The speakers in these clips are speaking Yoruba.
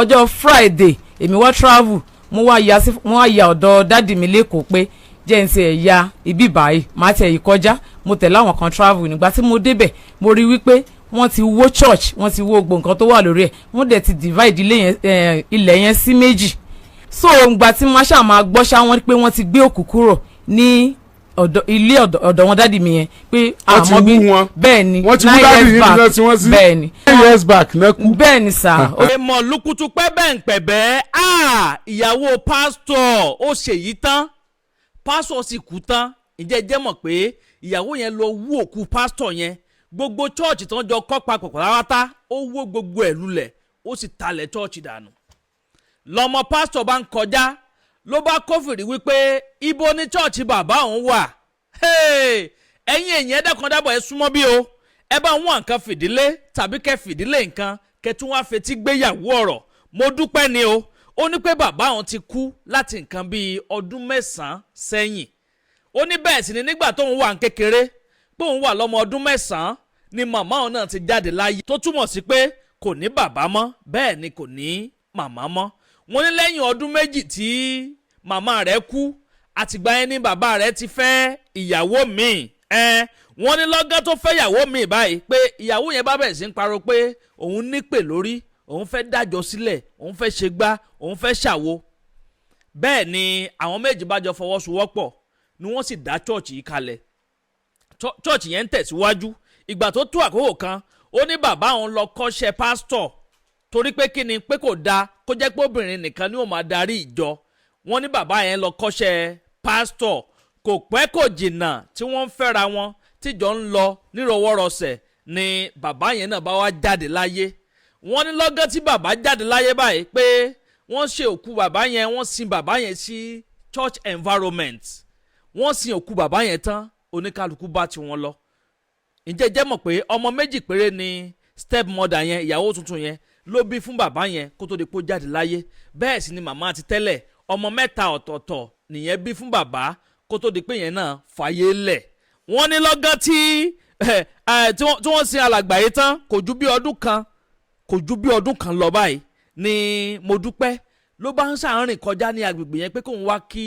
ọjọ́ Friday èmi wá travel mo wá ya ọ̀dọ̀ dádì mi lẹ́kọ̀ọ́ pé jẹ́ n ti ẹ̀yà ibi báyìí máa tẹ̀ yìí kọjá mo tẹ̀lé àwọn kan travel nígbà tí mo débẹ̀ mo rí wípé wọ́n ti wó church wọ́n ti wó gbogbo nǹkan tó wà lórí ẹ̀ wọ́n dẹ̀ ti divide ilẹ̀ yẹn sí méjì so ìgbà tí mo ṣáà máa gbọ́ ṣá wọ́n pé wọ́n ti gbé òkú kúrò ní ilé ọ̀dọ̀ wọn dádì mi yẹn pé àmọ́ bí bẹ́ẹ̀ ni 9 years back nẹ́kú bẹ́ẹ̀ ni sà. èèmọ̀ lukutu pẹ́ bẹ́ẹ̀ ń pẹ̀ bẹ́ẹ̀ ìyàwó pásítọ̀ ó ṣèyí tán pásítọ̀ sì kú tán ǹjẹ́ jẹ́ mọ̀ pé ìyàwó yẹn lọ wú òkú pásítọ̀ yẹn gbogbo chọ́ọ̀chì tó ń jọ kọ́ papọ̀ pàápàá ó wó gbogbo ẹ̀ lulẹ̀ ó sì talẹ̀ chọ́ọ̀chì dànù lọ́mọ pásítọ̀ bá ń kọjá ló bá kófìrí wípé ibo ni chọ́ọ̀chì bàbá òun wà ẹ̀yin èèyàn ẹ̀dẹ́kan dábọ̀ ẹ súnmọ́ bí o ẹ bá wọn nǹkan fìdílé tàbí kẹ́ fìdílé nǹkan kẹ́ tún wá fetí gbéyàwó ọ̀rọ̀ mo dúpẹ́ ni o ó ní pé bàbá òun ti kú láti nǹkan bíi ọdún 9 sẹ́yìn ó ní bẹ́ẹ̀ sì ni nígbà tóun wà ń kékeré pé òun wà lọ́mọ ọdún 9 ni màmá òun náà ti jáde láyé tó túmọ̀ sí pé kò ní bàbá mọ́ bẹ́ẹ̀ ni kò ní màmá mọ́ wọ́n ní lẹ́yìn ọdún méjì tí màmá rẹ̀ kú àtìgbà yẹn ni bàbá rẹ̀ ti fẹ́ ìyàwó míì wọ́n ní lọ́gán tó fẹ́ ìyàwó míì báyìí pé ìyàwó yẹn bá bẹ̀rẹ̀ sí ń parọ́ pé òun nípè lórí òun fẹ́ dájọ́ sílẹ̀ òun fẹ́ ṣe gbá òun fẹ́ ṣàwo bẹ́ẹ̀ ni àwọn méjì bá jọ fọwọ́sowọ́pọ̀ ni wọ́n sì dá chọ́ọ̀chì yìí kalẹ̀ chọ́ọ̀chì yẹn ń tẹ̀síwájú ìgbà tó tó àkókò kan ó ní bàbá òun lọ kọ́ṣẹ́ pásítọ̀ torí pé kí ni pé kò dáa kó jẹ́ pé obìnrin nìkan ni ó máa darí ìjọ wọ́n ní bàbá yẹn lọ kọ́ṣẹ́ pásítọ̀ kò pẹ́ kò jìnnà tí wọ́n ń fẹ́ra wọn tíjọ ń lọ nírọwọ́rọsẹ̀ ni bàbá yẹn náà bá wá jáde láyé wọ́n ní lọ́gán tí bàbá jáde láyé báyìí pé wọ́n ṣe òkú bàbá yẹn wọ́n sin bàbá yẹn sí church environment wọ́n sin òkú bàbá yẹn tán oníkálukú bá tiwọn lọ ǹjẹ́ jẹ́ mọ̀ pé ọmọ méjì péré ni step mother yẹn ìyàwó tuntun yẹn ló bí fún bàbá yẹn kó tó di pé ó jáde láyé bẹ́ẹ̀ sì ni màmá ti tẹ́lẹ̀ ọmọ 3 ọ̀tọ̀ọ̀tọ̀ nìyẹn bí fún bàbá kó tó di pé yẹn náà fàyè lẹ̀ wọ́n ní lọ́gán tí wọ́n sin alàgbà yìí tán kò ju bí ọdún kan lọ báyìí ni mo dúpẹ́ ló bá ń ṣàárín kọjá ní agbègbè yẹn pé kóun wá kí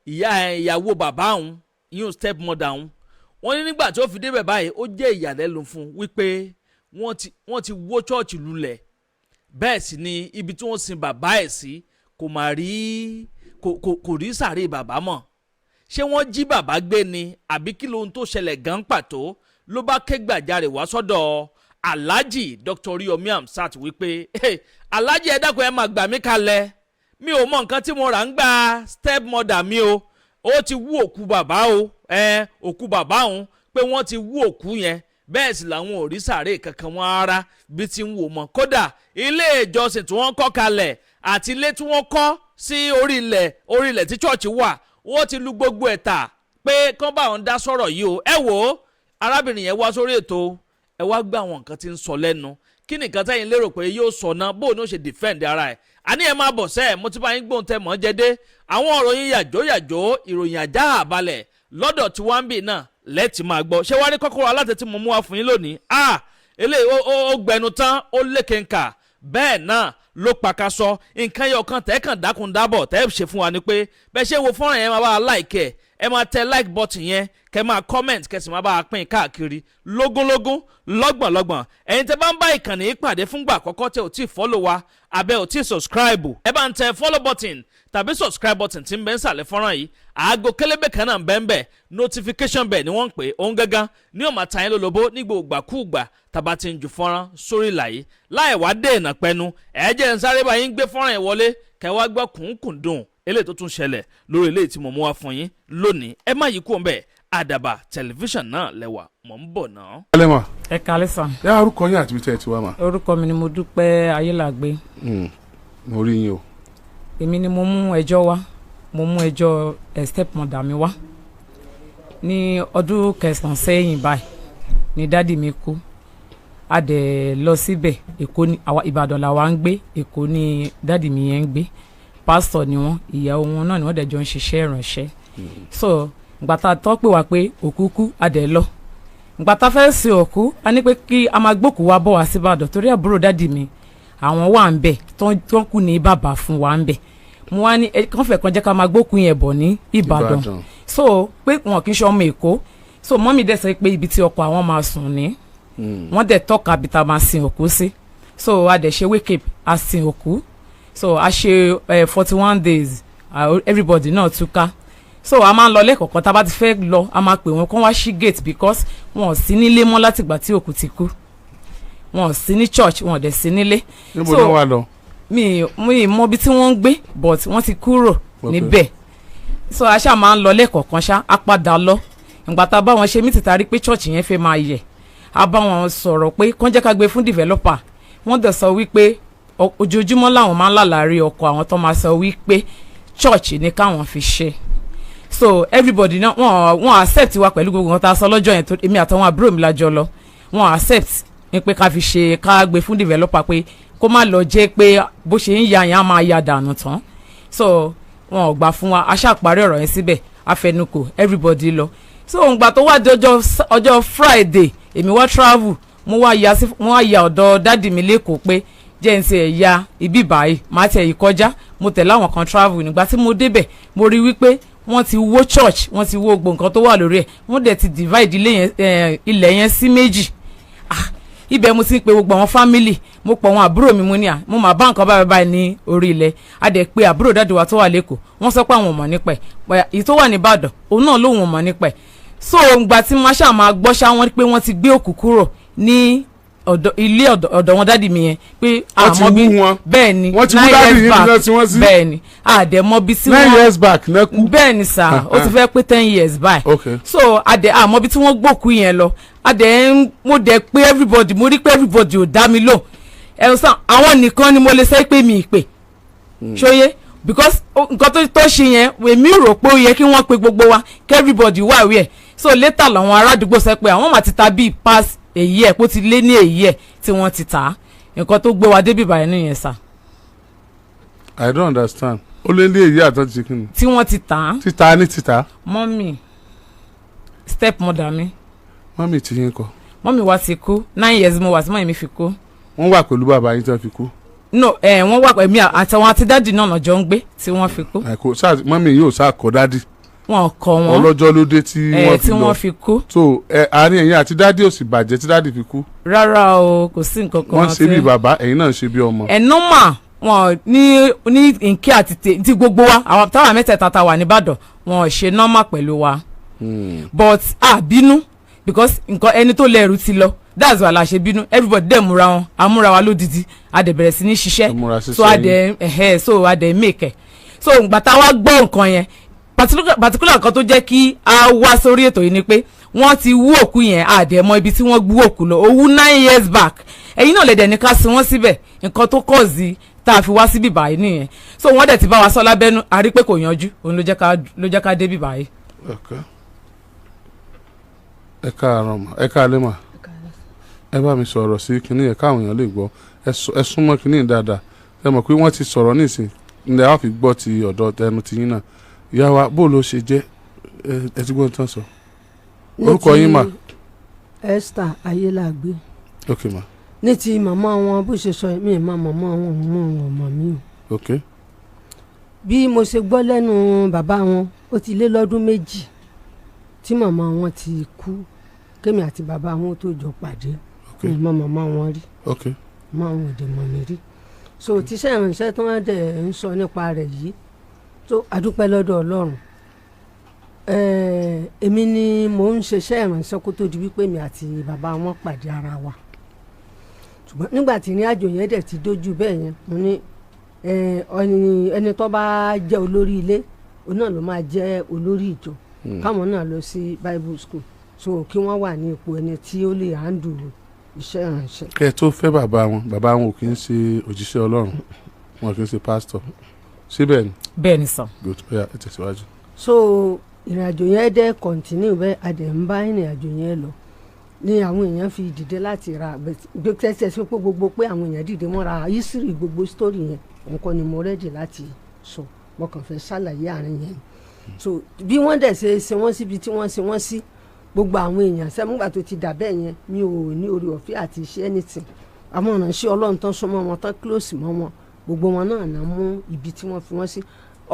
ìyàwó bàbá òun yóò step mother òun wọ́n ní nígbà tí ó fi débẹ̀ báyìí ó jẹ́ ìyàlẹ́nu fún un wípé wọ́n ti wó chọ́ọ̀chì lulẹ̀ bẹ́ẹ̀ sì ni ibi tí wọ́n sin bàbá ẹ̀ sí kò rí sàárè bàbá mọ́ ṣé wọ́n jí bàbá gbé ni àbí kí lohun tó ṣẹlẹ̀ gan pàtó ló bá ké gbàjarè wá sọ́dọ̀ Alhaji Dr. Oriyomi Hamzat wípé Alhaji ẹ dákun ẹ máa gbà mí kalẹ̀ mi ò mọ nǹkan tí mo rà ń gba step mother mi o ó ti wú òkú bàbá o òkú bàbá òun pé wọ́n ti wú òkú yẹn bẹ́ẹ̀ sì làwọn ò rí sàárè kankan wọn ara bí ti ń wò mọ́ kódà ilé ìjọsìn tí wọ́n kọ́ kalẹ̀ àti ilé tí wọ́n kọ́ sí orílẹ̀ tí chọ́ọ̀chì wà wọ́n ti lu gbogbo ẹ̀ tà pé kán bá wọn dá sọ̀rọ̀ yìí o ẹ wò ó arábìnrin yẹn wá sórí ètò ẹ wá gbé àwọn nǹkan tí ń sọ lẹ́nu kí nìkan tẹ́yìn lérò pé yóò sọ náà bóun ní ó ṣe defend ara ẹ̀ àní ẹ máa bọ̀ sẹ́ ẹ̀ mo ti bá yín gbóhùn tẹ́ mọ́ jẹ́dé àwọn ọ̀rọ̀ yín yàjó ìròyìn àjá àbalẹ̀ lọ́dọ̀ tí wọ́n ń bì náà lẹ́ẹ̀tì máa gbọ́ ṣé wàá rí Kókórò Alátẹ tí mo mú wá fún yín lónìí eléyìí ó gbẹnu tán ó lékenkà bẹ́ẹ̀ náà ló pàkàṣọ nǹkan yọ kan tẹ́ kàn dákun dábọ̀ tẹ́ ṣe fún wa ni pé bẹ́ẹ̀ ṣe wo fọ́nrán yẹn máa bá a like ẹ máa tẹ like button yẹn kẹ́ máa comment kẹ́ sì máa bá a pín káàkiri lógúnlógún lọ́gbọ̀nlọ́gbọ̀n ẹ̀yin tẹ́ bá ń bá ìkànnì ìpàdé fúngbà àkọ́kọ́ tẹ́ ò tí ì follow wa abẹ́ ò tí ì subscribe ẹ bá ń tẹ follow button tàbí subscribe button tí ń bẹ ń sàlẹ̀ fọ́nrán yìí aago kélébé kan náà ń bẹ ń bẹ notification bell ni wọ́n ń pè òun gángan ní ó máa ta yín lólobó nígbà ògbàkúùgbà tàbá ti ń ju fọ́nrán sórí ìlàyé láì wá dènà pẹnu ẹ̀ẹ́jẹ̀ ń sáré bá yín gbé fọ́nrán yẹn wọlé kẹwàá gbọ́ kùnkùndùn eléyìí tó tún ṣẹlẹ̀ lórí eléyìí tí mo mú wá fún yín lónìí ẹ má yí kú ọ̀nbẹ àdàbà tẹlifíṣàn náà lẹ́wà mọ̀ ń bọ̀ náà. ẹ kálẹ́ sàn. ẹ orúkọ yín àti ibi tẹ́ ẹ ti wá mà. orúkọ mi ni mo dúpẹ́ ayélàgbé. mo rí yín o. èmi ni mo mú ẹjọ́ wá mo mú ẹjọ́ step mother mi wá ní ọdún 9 sẹ́yìn báyìí ni dádì mi kú a dẹ̀ lọ síbẹ̀ èkó ní ìbàdàn làwa ń gbé èkó ní dádì mi yẹn ń gbé pásítọ̀ ni wọ́n ìyàwó wọn náà ni wọ́n dẹ̀ jọ ń ṣiṣẹ́ ìrànṣẹ́ so ngbàtà tó pè wá pé òkú kú a dẹ̀ lọ ngbàtà fẹ́ sin òkú a ní pé kí a máa gbókù wá bọ̀ wá síbàdàn torí àbúrò dádì mi àwọn wà ń bẹ̀ tó kù ní bàbá fún wa ń bẹ̀ mo wá ní kàn fẹ́ kan jẹ́ ká máa gbókùn yẹn bọ̀ ní Ìbàdàn so pé wọn kì í ṣe ọmọ Èkó so mọ́mí dẹ̀ sọ pé ibi tí ọkọ àwọn máa sùn ní wọ́n dẹ̀ tọ́ka bí ta máa sin òkú sí so a dẹ̀ ṣe wake up a sin òkú so a ṣe 41 days everybody náà túká so a máa ń lọ lẹ́kọ̀ọ̀kan tá a bá ti fẹ́ lọ a máa pè wọ́n kó wá ṣí gate because wọn ò sí nílé mọ́ látìgbà tí òkú ti kú wọn ò sí ní church wọn ò dẹ̀ sí nílé. níbo náà wà lọ. mi mọ ibi tí wọ́n ń gbé but wọ́n ti kúrò níbẹ̀ so a ṣáà máa ń lọ lẹ́kọ̀ọ̀kan ṣá a padà lọ ìgbà tá a bá wọn ṣe mí tìta rí pé church yẹn fẹ́ máa yẹ̀ a bá wọn sọ̀rọ̀ pé kán jẹ́ ká gbé fún developer wọ́n dẹ̀ sọ wípé ojoojúmọ́ làwọn máa ń lálàárí ọkọ̀ àwọn tó máa sọ wípé church ni káwọn fi ṣe so everybody náà wọ́n accept wa pẹ̀lú gbogbo wọn tá a sọ lọ́jọ́ yẹn tó èmi àtàwọn àbúrò mi lájọ lọ wọ́n accept ní pé ká fi ṣe ká gbé fún developer pé kó má lọ jẹ́ pé bó ṣe ń ya yẹn á máa ya dànù tán so wọn ò gbà fún wa a ṣàparí ọ̀rọ̀ yẹn síbẹ̀ afẹnukò everybody lọ so òǹgbà tó wá di ọjọ́ Friday èmi wá travel mo wá ya ọ̀dọ̀ dádì mi lẹ́kọ̀ọ́ pé jẹ́ ń ṣe ẹ̀yà ibi báyìí màá tẹ̀ yìí kọjá mo tẹ̀lé àwọn kan travel nígbà tí mo débẹ̀ mo rí wípé wọ́n ti wó church wọ́n ti wó gbogbo nǹkan tó wà lórí ẹ̀ wọ́n dẹ̀ ti divide ilẹ̀ yẹn sí méjì ibẹ̀ mo ti ń pe gbogbo àwọn family mo pọ̀ àwọn àbúrò mi mo ní à mo máa bá nǹkan báyìí ní orí ilẹ̀ a dẹ̀ pé àbúrò dáàdì wa tó wà lẹ́kọ̀ọ́ wọ́n sọ pé àwọn ò mọ̀ nípa ẹ̀ èyí tó wà ní Ìbàdàn òun náà lòun ò mọ̀ nípa ẹ̀ so ìgbà tí mo ṣáà máa gbọ́ ṣá wọ́n pé wọ́n ti gbé òkú kúrò ní ilé ọ̀dọ̀ wọn dáàdì mi yẹn pé àmọ́ bí bẹ́ẹ̀ ni 9 years back bẹ́ẹ̀ ni àdẹ̀mọ́ bí tí wọ́n 9 years back náà kú bẹ́ẹ̀ ni sà ó ti fẹ́ pé 10 years back so àmọ́ bí tí wọ́n gbókú yẹn lọ mo dẹ̀ pé everybody mo rí pé everybody ò dá mi lò ẹ̀sán àwọn nìkan ni mo lè sẹ́ pé mi ìpè ṣóyé because nǹkan tó ṣe yẹn èmi rò pé ó yẹ kí wọ́n pe gbogbo wa kí everybody wà wí ẹ̀ so later làwọn ará àdúgbò sọ pé àwọn máa ti ta bíi pass èyí ẹ̀ kó ti lé ní èyí ẹ̀ tí wọ́n ti tà á nǹkan tó gbé wa débi báyìí nìyẹn sà. I don't understand ó lé ní èyí àtọ́ ti kí ni. tí wọ́n ti tà á. títa ní títa. mọ́mì step mother mi. mọ́mì tí yín kọ. mọ́mì wa ti kú 9 years mo wà tí mọ́mì mi fi kú. wọ́n wà pẹ̀lú bàbá yín tí wọ́n fi kú. no wọ́n wà pẹ̀lú mi àtàwọn àti dáàdì náà jọ ń gbé tí wọ́n fi kú. mọ́mì yóò sá kọ dáàdì. wọn kọ wọn ọlọ́jọ́ ló dé tí wọ́n fi kú. so àárín ẹ̀yin àti dáàdì ò sì bàjẹ́ tí dáàdì fi kú. rárá o kò sí nǹkan kan. wọ́n ṣe bí bàbá ẹ̀yin náà ṣe bí ọmọ. nọ́mà wọn ní nkí àti ti gbogbo wa àwọn táwọn mẹ́tẹ̀ẹ̀ta ta wà nìbàdàn wọn ò ṣe nọ́mà pẹ̀lú wa. but bínú because nǹkan ẹni tó lẹ́rù ti lọ that's why la ṣe bínú everybody dẹ̀ múra wọn amúra wa lódìdí a dẹ̀ bẹ̀rẹ̀ sí ní ṣiṣẹ́ so a dẹ̀ make ẹ̀ so ìgbà tá a wá gbọ́ nǹkan yẹn particular kan tó jẹ́ kí a wá sórí ètò yìí ni pé wọ́n ti wú òkú yẹn àdẹ̀mọ́ ibi tí wọ́n gbú òkú lọ owó 9 years back ẹ̀yin náà lè dẹ̀ ní ká sin wọ́n síbẹ̀ nǹkan tó kọ̀ sí tá a fi wá síbí báyìí nìyẹn so wọ́n dẹ̀ ti bá wa sọ lábẹ́nú a rí pé kò yanjú òun ló jẹ́ ká débí báyìí. ẹ káàárọ̀ mà ẹ káalẹ́ mà ẹ bá mi sọ̀rọ̀ sí kinní yẹn káwọn èèyàn lè gbọ́ ẹ súnmọ́ kinní dáadáa ẹ mọ̀ pé wọ́n ti sọ̀rọ̀ nísìn ǹdẹ̀ á fi gbọ́ ti ọ̀dọ̀ tẹnu tiyín náà ìyá wa bó ló ṣe jẹ́ ẹ ti gbọ́n tán sọ orúkọ yín mà. Esther Ayélàgbé. ok ma. ní ti màmá wọn bó ṣe sọ mí ìmọ̀ màmá wọn òun ọmọ mi o. ok. bí mo ṣe gbọ́ lẹ́nu bàbá wọn ó ti lé lọ́dún méjì tí màmá wọn ti kú kémi àti bàbá wọn tó jọ pàdé ìmọ̀ màmá wọn rí. ok. màmá wọn ò dé mọ̀ mi rí. so tíṣẹ́ ìrìnsẹ́ tí wọ́n dẹ̀ ń sọ nípa rẹ̀ yìí tó adúpẹ́ lọ́dọ̀ Ọlọ́run èmi ni mò ń ṣiṣẹ́ ìrànṣẹ́ kó tó di wípé mi àti bàbá wọn pàdé ara wa ṣùgbọ́n nígbà tí ìrìn àjò yẹn dẹ̀ ti dójú bẹ́ẹ̀ yẹn mo ní ẹni tó bá jẹ́ olórí ilé òun náà ló máa jẹ́ olórí ìjọ káwọn náà lọ sí Bible school so kí wọ́n wà ní ipò ẹni tí ó lè handle iṣẹ́ ìrànṣẹ́. kẹ́ ẹ tó fẹ́ bàbá wọn ò kì í ṣe òjíṣẹ́ Ọlọ́run wọn kì í ṣe pásítọ̀ síbẹ̀ ni. bẹ́ẹ̀ ni sàn. good bóyá ẹ tẹ̀síwájú. so ìrìnàjò yẹn dẹ́ continue bẹ́ẹ̀ adẹ̀ ń bá ìrìnàjò yẹn lọ ní àwọn èèyàn fi dìde láti ra gbẹ́tẹ́sẹ̀ sí pé gbogbo pé àwọn èèyàn dìde mọ́ra history gbogbo story yẹn nǹkan ni mo ready láti sọ mo kàn fẹ́ ṣàlàyé àárín yẹn so bí wọ́n dẹ̀ ṣe wọ́n síbi tí wọ́n ṣe wọ́n sí gbogbo àwọn èèyàn sẹ́múgbà tó ti dà bẹ́ẹ̀ yẹn mi ò ní orí ọ̀fẹ́ àti ṣe anything àwọn ìránṣẹ́ Ọlọ́run tán súnmọ́ wọn tán close mọ́ wọn gbogbo wọn náà ná mú ibi tí wọ́n fi wọ́n sí.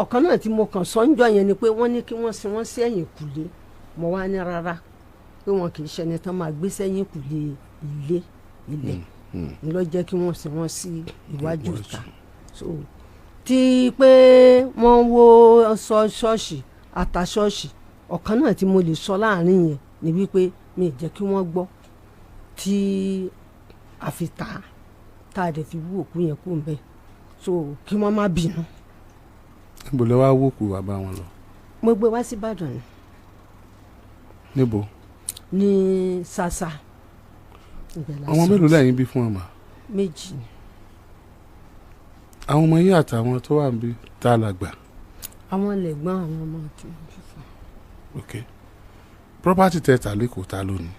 ọ̀kan náà tí mo kàn sọ́njọ́ yẹn ni pé wọ́n ní kí wọ́n sin wọ́n sí ẹ̀yìn kùlé mo wá ní rárá pé wọn kì í ṣẹni tán máa gbé sẹ́yìn kùlé ilẹ̀ ń lọ jẹ́ kí wọ́n sin wọ́n sí iwájú ìta. so tí pé wọ́n wó ṣọ́ọ̀ṣì ata ṣọ́ọ̀ṣì ọ̀kan náà tí mo lè sọ láàrin yẹn ni wípé mi ì jẹ́ kí wọ́n gbọ́ tí a fi tá a dẹ̀ fi wú òkú yẹn kú ń bẹ́ẹ̀ so kí wọ́n má bínú. níbo lẹ wá wòkú wá bá wọn lọ. mo gbé wá sí Ìbàdàn ni. níbo. ní Sàsà. àwọn mélòó lẹ́yìn bí fún ọmọ. 2 ni. àwọn ọmọ yín àtàwọn tó wà níbí tá a làgbà. àwọn lẹ̀gbọ́n àwọn ọmọ tí wọ́n fi fún. ok property tẹ ta lẹ́kọ̀ọ́ ta lónìí.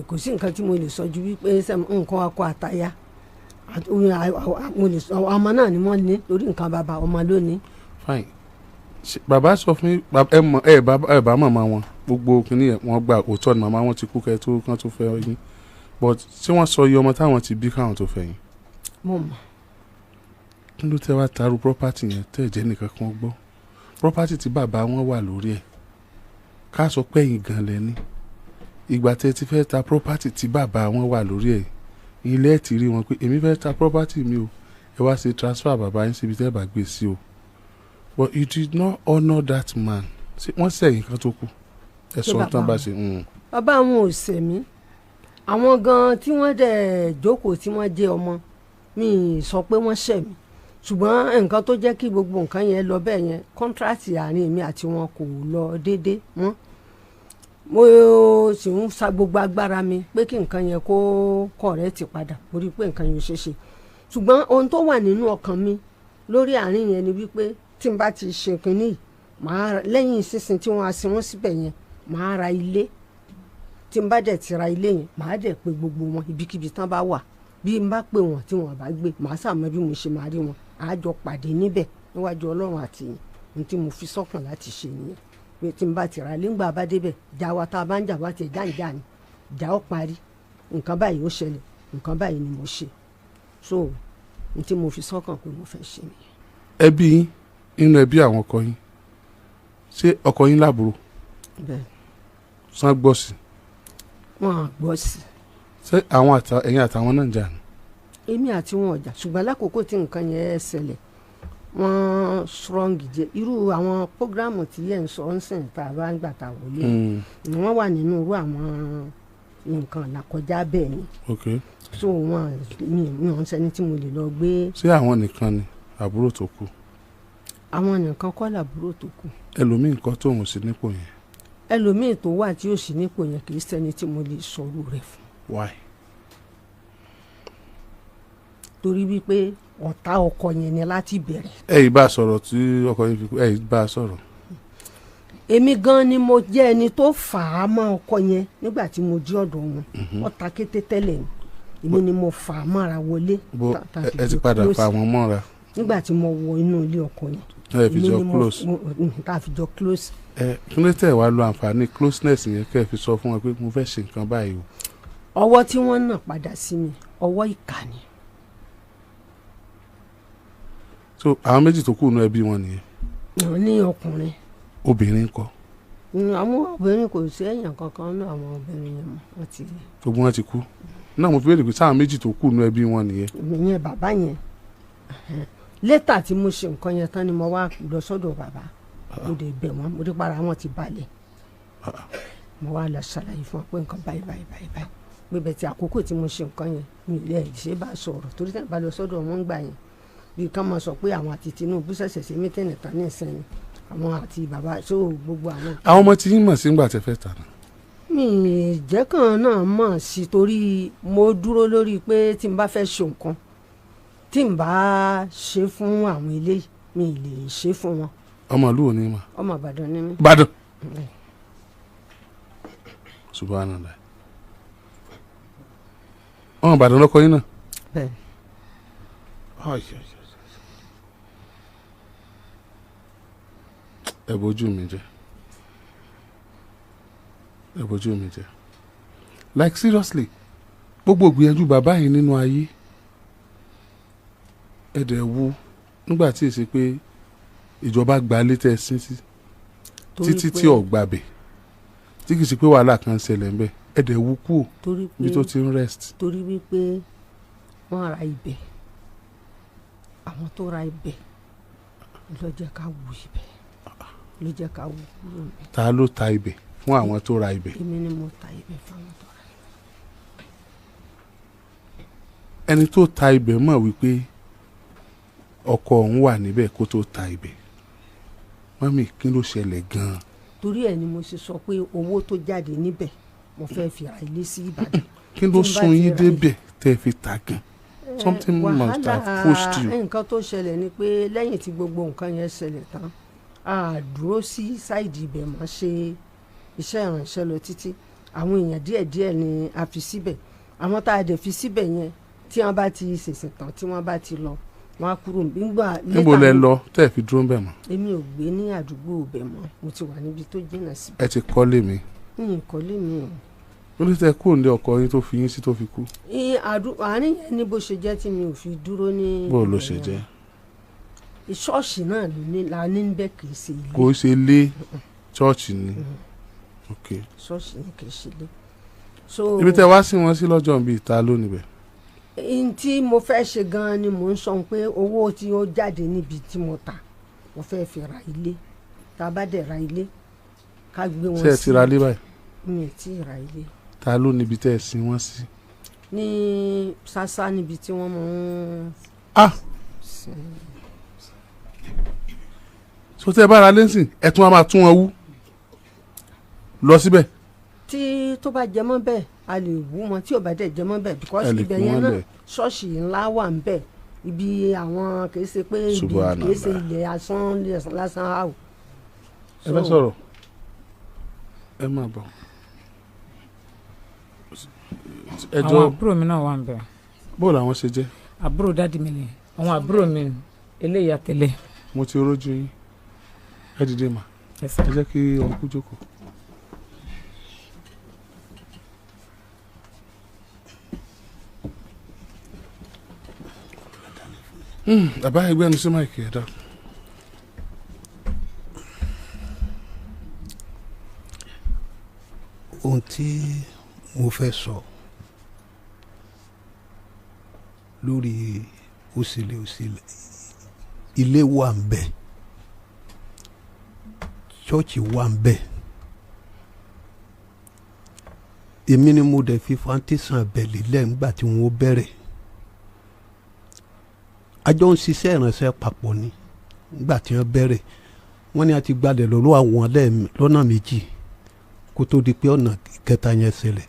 kò sí nǹkan tí mo lè sọ ju wípé nǹkan akọ àtayá mo lè sọ ọmọ náà ni wọ́n ní lórí nǹkan bàbá ọmọ lónìí. fine bàbá sọ fún ẹ bá màmá wọn gbogbo kìnìún wọn gba òótọ́ ni màmá wọn ti kú kẹ́ tó kán tó fẹ́ yín but ṣé wọ́n sọ iye ọmọ táwọn ti bí káwọn tó fẹ́ yín. mo mọ̀. kí ló tẹ́ wá taru property yẹn tẹ́ ẹ̀ jẹ́ nìkan kan gbọ́ property tí bàbá wọn wà lórí ẹ̀ ká sọ pé ẹ̀yin gan lẹ́ni ìgbà tẹ́ ti fẹ́ ta property tí bàbá wọn wà lórí ẹ̀ ilé ẹ̀ ti rí wọn pé èmi fẹ́ ta property mi o ẹ wá ṣe transfer bàbá yín síbi tẹ́ bá gbé sí o but you did not honour that man wọ́n sẹ̀yìn kan tó kù ẹ sọ tán bá ṣe. bàbá àwọn ò sẹ̀mí àwọn gan tí wọ́n dẹ̀ jókòó tí wọ́n jẹ́ ọmọ mi sọ pé wọ́n ṣẹ̀mí ṣùgbọ́n nǹkan tó jẹ́ kí gbogbo nǹkan yẹn lọ bẹ́ẹ̀ yẹn kọ́ńtrátì àárín mi àti wọn kò lọ déédéé mọ́ mo sì ń sa gbogbo agbára mi pé kí nǹkan yẹn kó kọ̀rẹ́ẹ̀tì padà mo rí i pé nǹkan yẹn ò ṣeé ṣe ṣùgbọ́n ohun tó wà nínú ọkàn mi lórí àárín yẹn ni wípé tí n bá ti ṣe kínní yìí màá lẹ́yìn ìsinsin tí wọ́n á sin wọ́n síbẹ̀ yẹn màá ra ilé tí n bá dẹ̀ ti ra ilé yẹn màá dẹ̀ pé gbogbo wọn ibikíbi tán bá wà bí n bá pè wọ́n tí wọ́n bá gbé màá sàmọ́ bí mo ṣe máa rí wọn àjọ pàdé níbẹ̀ níwájú Ọlọ́run àti ohun tí mo fi sọ́kàn láti ṣe nìyẹn pé tí n bá ti ra ilé ńgbà bá débẹ̀ já wa tá a bá ń jà wá tiẹ̀ jáǹjà ni ìjà ó parí nǹkan báyìí ó ṣẹlẹ̀ nǹkan báyìí ni mo ṣe so ohun tí mo fi sọ́kàn pé mo fẹ́ ṣe nìyẹn. ẹbí yín inú ẹbí àwọn ọkọ yín ṣé ọkọ yín láàbúrò. bẹ́ẹ̀. sàn gbọ́ sí. wọ́n á gbọ́ sí. ṣé àwọn ẹ̀yin àtàwọn náà ń jà ní. èmi àti wọn ọjà ṣùgbọ́n lákòókò tí nǹkan yẹn ṣẹlẹ̀ wọ́n strong jẹ́ irú àwọn prógrámù tí yẹn ń sọ ń sìn tá a bá ń gbà tá a wọlé ni wọ́n wà nínú irú àwọn nǹkan làkọjá bẹ́ẹ̀ ni. ok. so mi ò ń sẹ́ni tí mo lè lọ gbé. ṣé àwọn nìkan ni àbúrò tó kù. àwọn nìkan kọ́ làbúrò tó kù. ẹlòmíì nǹkan tó ń sí nípò yẹn. ẹlòmíì tó wà tí ó sì nípò yẹn kì í ṣẹni tí mo lè sọ̀rọ̀ rẹ̀ fún. why. torí wípé ọ̀tá ọkọ yẹn ni láti bẹ̀rẹ̀. ẹ yìí bá a sọ̀rọ̀ tí ọkọ yẹn fi kú ẹ yìí bá a sọ̀rọ̀. èmi gan ni mo jẹ́ ẹni tó fà á mọ́ ọkọ yẹn nígbà tí mo jí ọ̀dọ̀ wọn ọ̀tá kété tẹ́lẹ̀ ni èmi ni mo fà á mọ́ra wọlé. bó ẹ ti padà fa àwọn mọ́ra. nígbà tí mo wọ inú ilé ọkọ yẹn. ẹ fi jọ close. tá a fi jọ close. kí ló tẹ̀ wá lo àǹfààní closeness yẹn kẹ́ ẹ fi sọ fún wọn pé mo fẹ́ ṣe nǹkan báyìí o. ọwọ́ tí wọ́n nà padà sí mi ọwọ́ ìkà ni. so àwọn méjì tó kù nínú ẹbí wọn nìyẹn. wọ́n ní ọkùnrin. obìnrin ńkọ́. àwọn obìnrin kò sí èèyàn kankan náà àwọn obìnrin yẹn mọ́ wọ́n ti. gbogbo wọn ti kú náà mo fi béèrè pé sáwọn méjì tó kù nínú ẹbí wọn nìyẹn. ìyẹn bàbá yẹn lẹ́tà tí mo ṣe nǹkan yẹn tán ni mo wá lọ sọ́dọ̀ bàbá mo dé bẹ̀ wọ́n mo dé para wọn ti balẹ̀ mo wá lọ ṣàlàyé fún wọn pé nǹkan báyìí pé bẹ́ẹ̀ ti àkókò tí mo ṣe nǹkan yẹn mi ò lè ṣe bá sọ̀rọ̀ torí tẹ̀ bá lọ sọ́dọ̀ wọn gbà yẹn bí ká máa sọ pé àwọn àti Tinubu ṣẹ̀ṣẹ̀ ṣe mítẹ́nì tán ní ìsẹ́yìn àwọn àti bàbá tó gbogbo àwọn. àwọn ọmọ tí yín mọ̀ sí ńgbà tẹ́ fẹ́ tà náà. mi ìjẹ́ kan náà mọ̀ sí torí mo dúró lórí pé tí n bá fẹ́ ṣe nǹkan tí n bá ṣe fún àwọn eléyìí mi lè ṣe fún wọn. ọmọ ìlú wo ni mà. ọmọ Ìbàdàn ni mí. Ìbàdàn. subhanallah. ọmọ Ìbàdàn lọkọ yín náà. bẹ́ẹ̀. ẹ bójú mi jẹ́ like seriously gbogbo gbìyànjú bàbá yìí nínú ayé ẹ̀dẹ̀ wo nígbà tí èsì pé ìjọba gba létẹ̀ sí títí tí ọ̀gbàbẹ̀ tí kì í ṣe pé wàhálà kan ṣẹlẹ̀ ń bẹ̀ ẹ̀dẹ̀ wo kú bí tó ti ń rest. torí wípé wọ́n ra ibẹ̀ àwọn tó ra ibẹ̀ ló jẹ́ ká wù ibẹ̀ ló jẹ́ ká wù kúrò ibẹ̀. ta ló ta ibẹ̀ fún àwọn tó ra ibẹ̀. èmi ni mo ta ibẹ̀ fáwọn tó ra ibẹ̀. ẹni tó ta ibẹ̀ mọ̀ wípé ọkọ òun wà níbẹ̀ kó tó ta ibẹ̀ mọ́mí kí ló ṣẹlẹ̀ gan-an. torí ẹ̀ ni mo ṣe sọ pé owó tó jáde níbẹ̀ mo fẹ́ fi ra ilé sí Ìbàdàn. kí ló sún yín débẹ̀ tẹ́ fi ta gan. something must have pushed you. nǹkan tó ṣẹlẹ̀ ni pé lẹ́yìn tí gbogbo nǹkan yẹn ṣẹlẹ̀ tán a dúró sí sáìdì ibẹ̀ máa ṣe iṣẹ́ ìrànṣẹ́ lọ títí àwọn èèyàn díẹ̀díẹ̀ ni a fi síbẹ̀ àwọn tá a dẹ̀ fi síbẹ̀ yẹn tí wọ́n bá ti ṣèṣìn tán tí wọ́n bá ti lọ wọ́n á kúrò nígbà. níbo lẹ lọ tẹ́ ẹ fi dúró ń bẹ̀ mọ́. èmi ò gbé ní àdúgbò bẹ̀ mọ́ mo ti wà níbi tó jìnnà síbẹ̀. ẹ ti kọ́lé mi. kọ́lé mi o. ó ní tẹ kúrò ní ọkọ yín tó fi yín sí tó fi kú. àárín yẹn ní bó ṣe jẹ́ tí mi ò fi dúró ní. bó ló ṣe jẹ́. ṣọ́ọ̀ṣì náà la ní bẹ́ẹ̀ kì í ṣe ilé. kò ṣe ilé ṣọ́ọ̀ṣì ni. ṣọ́ọ̀ṣì ni kì í ṣe ilé. ibi tẹ wá sí wọn sí lọ́jọ́ bíi ta ló níbẹ̀. n tí mo fẹ́ ṣe gan-an ni mò ń sọ pé owó tí ó jáde níbi tí mo ta mo fẹ́ fi ra ilé tá a bá dẹ̀ ra ilé ká gbé wọn sí. ṣé ẹ ti ra ilé báyìí. mi ò tí ì ra ilé. ta ló níbi tẹ́ ẹ sin wọ́n sí. ní sásá níbi tí wọ́n máa ń. so tẹ́ ẹ bá ra lẹ́sìn ẹ tún wá máa tún wọn wú lọ síbẹ̀. tí tó bá jẹ mọ́ bẹ́ẹ̀ a lè wú wọn tí ò bá dẹ̀ jẹ mọ́ bẹ́ẹ̀ because ibẹ̀ yẹn náà ṣọ́ọ̀ṣì ńlá wà ń bẹ̀ ibi àwọn kìí ṣe pé ibi kìí ṣe ilẹ̀ asán lásán á o. ẹ fẹ́ sọ̀rọ̀ ẹ máa bọ̀. àwọn àbúrò mi náà wà ń bẹ̀. bó làwọn ṣe jẹ́. àbúrò dádì mi ni àwọn àbúrò mi eléyìí àtẹlẹ. mo ti rójú yín ẹ dìde mà ẹ jẹ́ kí ọkú jókòó. bàbá ẹgbẹ́ ẹnu sí máìkì ẹ̀dá. ohun tí mo fẹ́ sọ lórí òṣèlè ilé wà ń bẹ̀ ṣọ́ọ̀ṣì wà ń bẹ̀ èmi ni mo dẹ̀ fi foundation bẹ̀lì lẹ́ǹgbà tí wọ́n bẹ̀rẹ̀ àjọ ń ṣiṣẹ́ ìrànṣẹ́ papọ̀ ni nígbà tí wọ́n bẹ̀rẹ̀ wọ́n ní a ti gbalẹ̀ lọ́wọ́ àwọn lọ́nà méjì kó tó di pé ọ̀nà kẹta yẹn ṣẹlẹ̀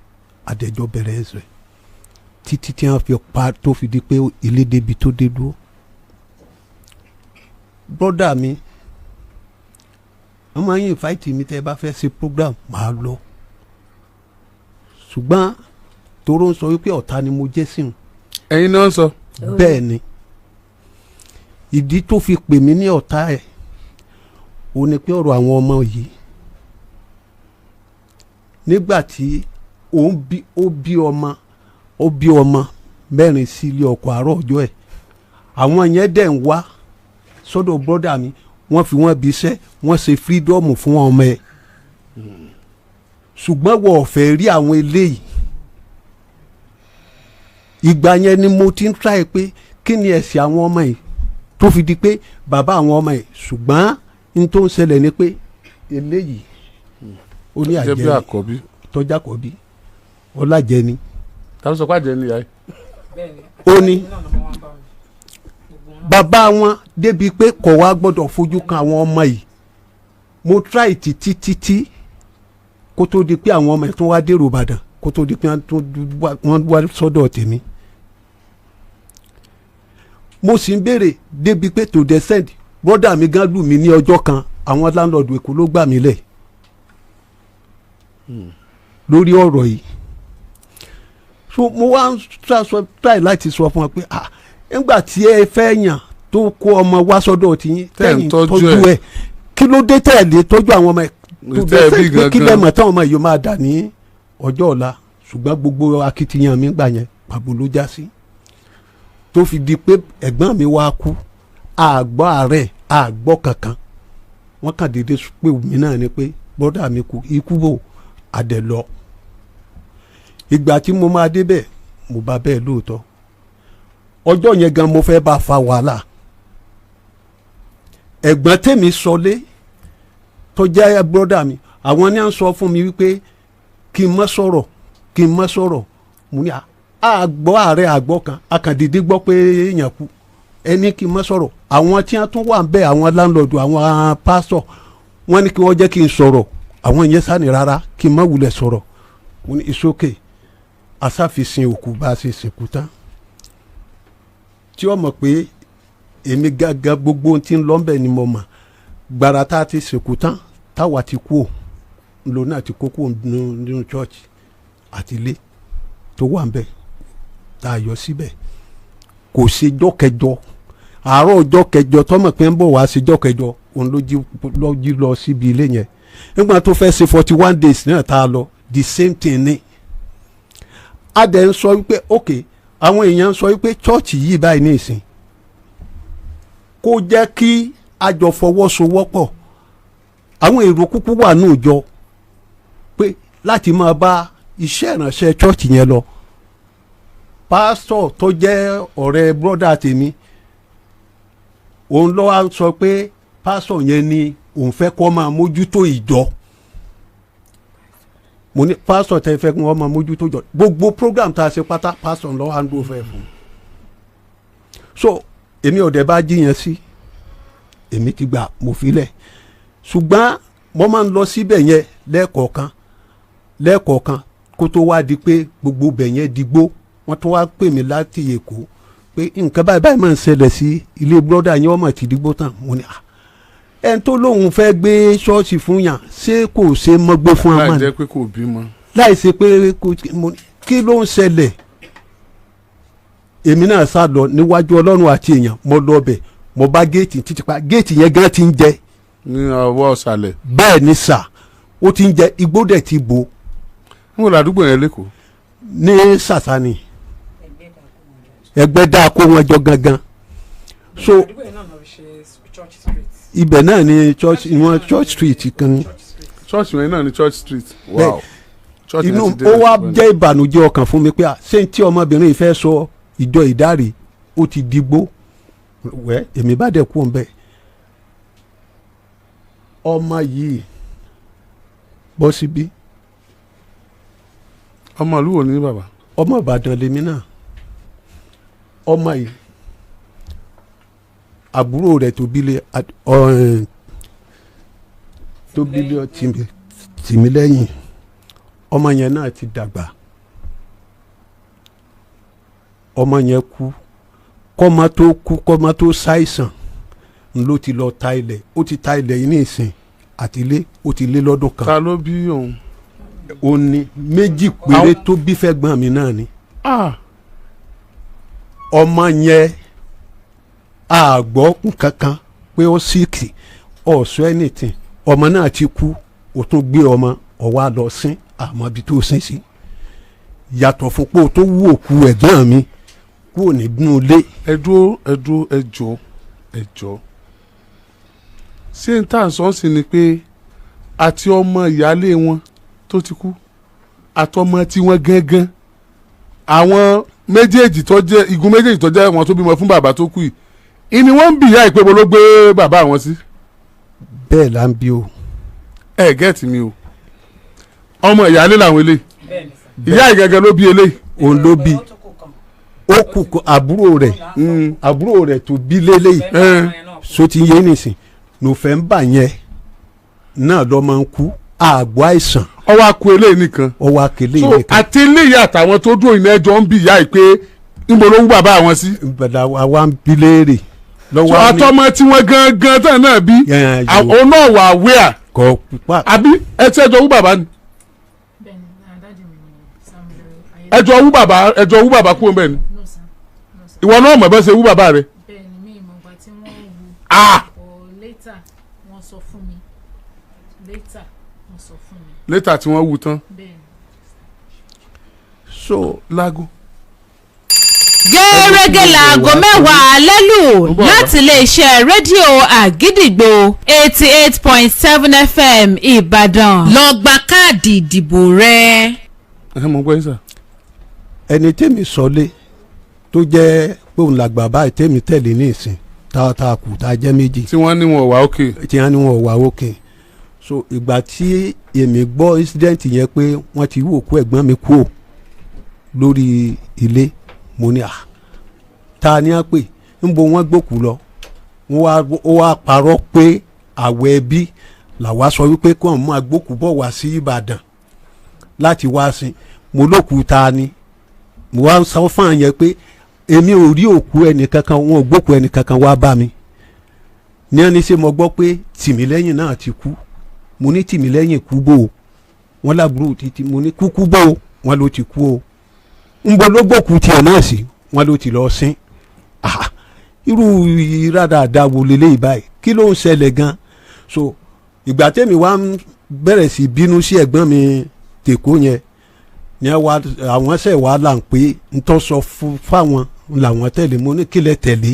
àdẹ̀jọ́ bẹ̀rẹ̀ ẹ̀sẹ̀ títí tí wọ́n fi pa tó fi di pé ilé débi tó dé dúró. brọ́dà mi wọ́n máa ń invite mi tẹ́ ẹ bá fẹ́ ṣe program máa lọ ṣùgbọ́n toró ń sọ wípé ọ̀tá ni mo jẹ́ sí wọn. ẹ̀yin náà ń sọ. bẹ́ẹ̀ ni ìdí tó fi pè mí ní ọ̀tá ẹ̀ ò ní pé ọ̀rọ̀ àwọn ọmọ yìí nígbà tí ó bí ọmọ mẹ́rin sí ilé ọkọ àárọ̀ ọjọ́ ẹ̀ àwọn yẹn dẹ̀ ń wá sọ́dọ̀ brọ́dà mi wọ́n fi wọ́n bí iṣẹ́ wọ́n ṣe fírídọ́ọ̀mù fún ọmọ ẹ̀ ṣùgbọ́n wọ́n ò fẹ́ rí àwọn eléyìí ìgbà yẹn ni mo ti ń tráì pé kí ni ẹ̀sìn àwọn ọmọ yìí tó fi di pé bàbá àwọn ọmọ yìí ṣùgbọ́n n tó ń ṣẹlẹ̀ ni pé eléyìí ó ní àjẹni tọ́jà kọ́bí ọlájẹni. ta ló sọ pé àjẹni yà ó ní bàbá wọn débi pé kò wá gbọ́dọ̀ fojú kan àwọn ọmọ yìí mo try títí kó tó di pé àwọn ọmọ yìí tún wá dèrò Ìbàdàn kó tó di pé wọ́n wá sọ́dọ̀ tèmi mo sì ń béèrè débi pé to descend brọ́dà mi gan lù mí ní ọjọ́ kan àwọn láńlọ́ọ̀dù Èkó ló gbà mí lẹ̀ lórí ọ̀rọ̀ yìí so mo wá ń try láti sọ fún wa pé nígbà tí ẹ fẹ́ yàn tó kó ọmọ wá sọ́dọ̀ tiyín tẹ́yìn tọ́jú ẹ̀ kí ló dé tẹ̀lé tọ́jú àwọn ọmọ ẹ̀ tó bẹ́ẹ̀ pé kí lẹ́mọ̀ táwọn ọmọ yìí máa dà ní ọjọ́ ọ̀la ṣùgbọ́n gbogbo akitiyan mi gbà yẹn pàbó ló já sí tó fi di pé ẹ̀gbọ́n mi wá kú àgbọ́ àárẹ̀ àgbọ́ kankan wọ́n kàn déédéé pé mi náà ni pé bọ́dà mi kú ikú bò àdẹ̀ lọ ìgbà tí mo máa débẹ̀ mo bá bẹ́ẹ̀ lóòótọ́ ọjọ́ yẹn gan mo fẹ́ bá fa wàhálà ẹ̀gbọ́n tèmi sọlé tó jẹ́ bọ́dà mi àwọn ní à ń sọ fún mi wípé kí n má sọ̀rọ̀ mo ní àgbọ́ ààrẹ àgbọ́ kan akàndídé gbọ́ pé èèyàn kú ẹni kí n má sọ̀rọ̀ àwọn tí wọ́n tún wà ń bẹ̀ àwọn láńlọ́ọ̀dù àwọn pásítọ̀ wọ́n ní kí wọ́n jẹ́ kí n sọ̀rọ̀ àwọn yẹn sáni rárá kí n má wulẹ̀ sọ̀rọ̀ mo ní ìsókè asáfisìn òkú bá a ṣe sìnkú tán tí wọ́n mọ̀ pé èmi gángan gbogbo ohun tí ń lọ bẹ́ẹ̀ ni mo mọ̀ gbàrà tá a ti sìnkú tán táwa ti kú ò ńlò náà ti kókó nínú chọ́ọ̀chì àti ilé tó wà ń bẹ̀ tá a yọ síbẹ̀ kò ṣe jọ́kẹjọ àárọ̀ ọjọ́ kẹjọ tọ́mọ̀ pé ń bọ̀ wá ṣe jọ́kẹjọ òun ló jí lọ síbi ilé yẹn nígbà tó fẹ́ ṣe 41 days náà tá a lọ the same thing ni adẹ̀ ń sọ wípé ok àwọn èèyàn ń sọ wípé chọ́ọ̀chì yìí báyìí ní ìsìn kó jẹ́ kí a jọ fọwọ́sowọ́pọ̀ àwọn èrò kúkú wà ní òjọ pé láti máa bá iṣẹ́ ìránṣẹ́ chọ́ọ̀chì yẹn lọ pásítọ̀ tó jẹ́ ọ̀rẹ́ bírọ́dà tèmi òun ló wá sọ pé pásítọ̀ yẹn ni òun fẹ́ kó máa mójútó ìjọ mo ní pásítọ̀ tẹ́ fẹ́ kó wọ́n máa mójútó ìjọ gbogbo program tá a ṣe pátá pásítọ̀ ló hand over fún so èmi ọ̀dẹ̀ bá jíyàn sí èmi ti gbà mo filẹ̀ ṣùgbọ́n mo máa ń lọ síbẹ̀ yẹn lẹ́ẹ̀kọ̀ọ̀kan kó tó wá di pé gbogbo bẹ̀ yẹn digbó wọ́n tó wá pè mí láti Èkó pé nǹkan báyìí máa ń ṣẹlẹ̀ sí ilé bírọ́dà yẹn wọ́n mọ̀ ti digbó tán mo ní ẹni tó lóun fẹ́ gbé ṣọ́ọ̀ṣì fún yàn ṣé kò ṣe mọ́gbó fún amọ̀ láì jẹ́ pé kò bímọ. láì ṣe pé kí ló ń ṣẹlẹ̀ èmi náà sá lọ níwájú Ọlọ́run àti èèyàn mo lọ bẹ̀ mo bá géètì títí pa géètì yẹn gan ti ń jẹ. ní ọwọ́ ọ̀sàlẹ̀. bẹ́ẹ̀ ni sà ó ti ń jẹ igbó dẹ̀ ti bò. n kò ládùúgbò yẹn lẹ́kọ̀ọ́. ní sàṣàní ẹgbẹ́ dáa kó wọn jọ gangan so ibẹ̀ náà ni church street kan. church yẹn náà ni church street. wow inú ó wá jẹ́ ìbànújẹ́ ọkàn fún mi pé ṣé tí ọmọbìnrin yìí fẹ́ sọ ìjọ ìdárì ó ti digbó wẹ́ èmi bá dẹ̀ kú òun bẹ́ẹ̀ ọmọ yìí bọ́ síbí. ọmọ ìlú wo ni bàbá. ọmọ Ìbàdàn lèmi náà ọmọ yìí àbúrò rẹ̀ tó bílé tìmí lẹ́yìn ọmọ yẹn náà ti dàgbà ọmọ yẹn kú kọ́mọ tó ṣàìsàn ló ti lọ ta ilẹ̀ ó ti ta ilẹ̀ yìí ní ìsìn àtìlé ó ti lé lọ́dún kan. ta ló bí òun. ó ní méjì péré tó bí fẹ́ gbọ́n mi náà ni. ọmọ yẹn àgbọ̀ nkankan pé ó síkì ọ̀sọ́ anything ọmọ náà ti kú ó tún gbé ọmọ ọ̀wá lọ sín àmọ́ ibi tó sín sí yàtọ̀ fún pé ó tó wú òkú ẹ̀gbọ́n mi kúrò nínú ilé. ẹ jọ̀ọ́ ṣé n tà ń sọ sí ni pé àti ọmọ ìyáálé wọn tó ti kú àtọmọ tiwọn gangan àwọn méjèèjì tó jẹ́ igun méjèèjì tó jẹ́ wọn tó bímọ fún bàbá tó kú yìí ìní wọ́n ń bì ìyá ìpébo ló gbé bàbá wọn sí. bẹ́ẹ̀ là ń bí o. ẹ gẹ́ẹ̀tì mi o ọmọ ìyáálé làwọn eléyìí ìyá ìgẹ̀gẹ̀ ló bí eléyìí. òun ló bí ó kù àbúrò rẹ̀ tó bí lélẹ́yìí so ti yé nìsín nọ́fẹ̀mbà yẹn náà lọ́ máa ń kú àgbo àìsàn. ọwọ́ akú eléyìí nìkan. ọwọ́ akélé yìí nìkan. so àti eléyìí àtàwọn tó dúró iná ẹjọ́ ń bì ìyá yìí pé níbo ló ń bàbá àwọn sí. bàdà wa ń bí léèrè. so àtọmọ tí wọn gangan tán náà bí àwọn náà wà wíà. kọ pupa. àbí ẹ tí ẹjọ́ wú bàbá ni. ẹjọ́ wú bàbá kú ọmọ ẹ ni. ìwọ náà mọ̀ bẹ́ẹ̀ ṣe wú bàbá rẹ. létà tí wọ́n wú tán. so láago. gẹ́rẹ́gẹ́ láago mẹ́wàá lẹ́lù láti iléeṣẹ́ rédíò àgídìgbò 88.7 FM ìbàdàn lọ gba káàdì ìdìbò rẹ. ẹ mọ̀ gbọ́ yín sà. ẹni tèmi sọlé tó jẹ́ pé òun làgbà báyìí tèmi tẹ̀lé ní ìsìn tá kù tá a jẹ́ méjì. tí wọ́n ní wọn wà ókè. tí wọ́n ní wọn wà ókè. so ìgbà tí èmi gbọ́ incident yẹn pé wọ́n ti wò kú ẹ̀gbọ́n mi kú ò lórí ilé mo ní ta ni a pè ń bo wọ́n gbòkú lọ ó wá parọ́ pé àwọ̀ ẹbí làwa sọ wípé kí wọ́n máa gbòkú bọ̀ wá sí Ìbàdàn láti wá sí mo lókù ta ni mo wá sọ fún àyẹn pé èmi ò rí òkú ẹnìkankan wọn ò gbòkú ẹnìkankan wá bá mi ní ẹni ṣe mo gbọ́ pé Tìmílẹ́yìn náà ti kú mo ní Tìmílẹ́yìn kú bò ó wọ́n lábúrò títí mo ní kúkú bò ó wọ́n ló ti kú o ń bọ ló gbòkú tiẹ̀ náà sí wọ́n ló ti lọ sín irú ìrádàdà wo lélẹ́yìí báyìí kí ló ń ṣẹlẹ̀ gan so ìgbà tẹ́mi wá ń bẹ̀rẹ̀ sí bínú sí ẹ̀gbọ́n mi tèkó yẹn ní àwọn ṣẹ̀ wá là ń pé ń tọ́ sọ fáwọn làwọn tẹ̀lé mo ní kílẹ̀ tẹ̀lé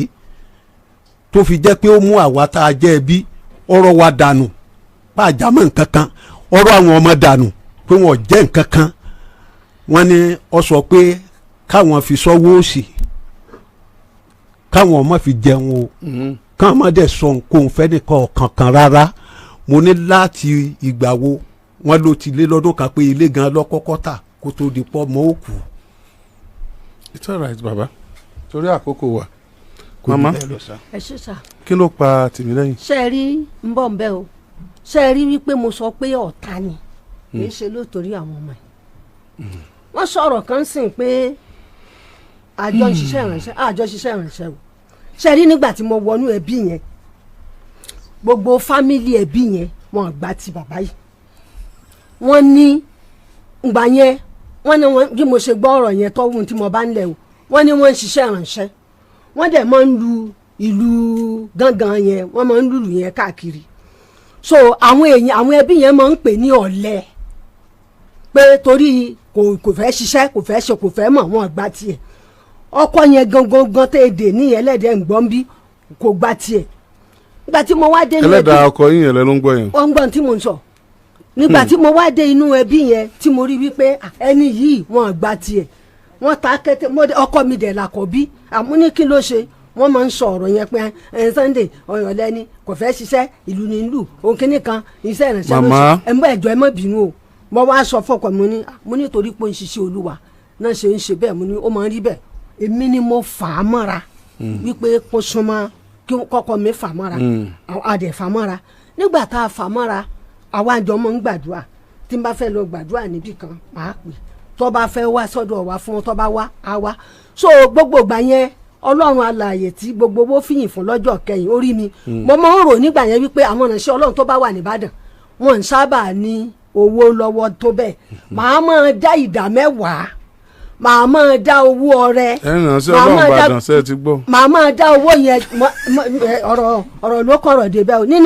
tó fi jẹ́ pé ó mú àwa tá a jẹ́ ẹbí ọ̀rọ̀ wa dànù bá a já mọ́ nǹkan kan ọ̀rọ̀ àwọn ọmọ dànù pé wọ́n jẹ́ nǹkan kan wọ́n ní ọ sọ pé káwọn fi sọ́wọ́ òsì káwọn ọmọ fi jẹun o káwọn ọmọ dẹ̀ sọ nǹkan fẹ́nìkan kankan rárá mo ní láti ìgbà wo wọ́n ló ti lé lọ́dún kan pé ilé gan lọ́kọ́kọ́ tà kó tó di pọ́ mọ́ òkú. it's alright baba torí àkókò wa mama ẹ ṣe sà. kí ló pa Tìmílẹ́yìn. ṣe é rí ń bọ̀ ń bẹ́ o ṣe é rí wípé mo sọ pé ọ̀tá ni kì í ṣe lóòótórí àwọn ọmọ yìí wọ́n sọ̀rọ̀ kan sìn pé àjọ ṣiṣẹ́ ìrànṣẹ́ o ṣe rí nígbà tí mo wọnú ẹbí yẹn gbogbo fámìlì ẹbí yẹn wọ́n gbà ti bàbá yìí wọ́n ní ìgbà yẹn wọ́n ní wọ́n bí mo ṣe gbọ́ ọ̀rọ̀ yẹn tọ́wọ́n tí mo bá ń lẹ̀ o wọ́n ní wọ́n ń ṣiṣẹ́ ìrànṣẹ́ wọ́n dẹ̀ máa ń lu ìlú gángan yẹn wọ́n máa ń lùlù yẹn káàkiri so àwọn ẹbí yẹn máa ń pè ní ọ̀lẹ pé torí kò fẹ́ ṣiṣẹ́ kò fẹ́ ṣe kò fẹ́ mọ̀ wọ́n gbà tiẹ̀ ọkọ yẹn gangan tẹ́ èdè ní ẹlẹ́dẹ̀ ńgbọ́n bí kò gbà tiẹ̀ nígbà tí mo wá dé inú ẹbí ẹlẹ́dàá ọkọ yín yẹn lẹ ló ń gbọ́ yẹn. ó ń gbọ́n tí mo ń sọ nígbà tí mo wá dé inú ẹbí yẹn tí mo rí wípé ẹni yìí wọ́n gbà tiẹ̀ wọ́n ta kété ọkọ mi dẹ̀ làkọ̀ bí àmúní kí ló ṣe wọ́n máa ń sọ ọ̀rọ̀ yẹn pé Sunday ọ̀yọ̀lẹ́ni kò fẹ́ ṣiṣẹ́ ìlú ní ìlú òun kìíní kan iṣẹ́ ìrìnsẹ̀ ló ṣe ẹ̀ ń bọ́ ẹ̀jọ̀ ẹ̀ mọ́ bínú o mo wá sọ fọkọ mo ní torí pé ń ṣiṣẹ́ Olúwa náà ṣe ń ṣe bẹ́ẹ̀ mo ní ó máa ń rí bẹ́ẹ̀ èmi ni mo fà á mọ́ra wípé kó súnmọ́ kí kọ́kọ́ mi fà á mọ́ra àdẹ̀ fà á mọ́ra nígbà tá a fà á mọ́ra àwa àjọ mọ́ ń gbàdúrà tí n bá fẹ́ lọ gbàdúrà níbì kan màá pè tó bá fẹ́ wá sọ́dọ̀ wa fún tó bá wá á wá so gbogbo ìgbà yẹn Ọlọ́run alààyè tí gbogbo owó fìyìn fún lọ́jọ́ kẹyìn orí mi mo máa ń rò nígbà yẹn wípé àwọn ìránṣẹ́ Ọlọ́run tó bá wà nìbàdàn wọn ń sábà ní owó lọ́wọ́ tó bẹ́ẹ̀ màá máa dá ìdá mẹ́wàá màá máa dá owó ọrẹ màá máa dá owó yẹn ọ̀rọ̀ ló kọ̀rọ̀ débẹ̀ o ní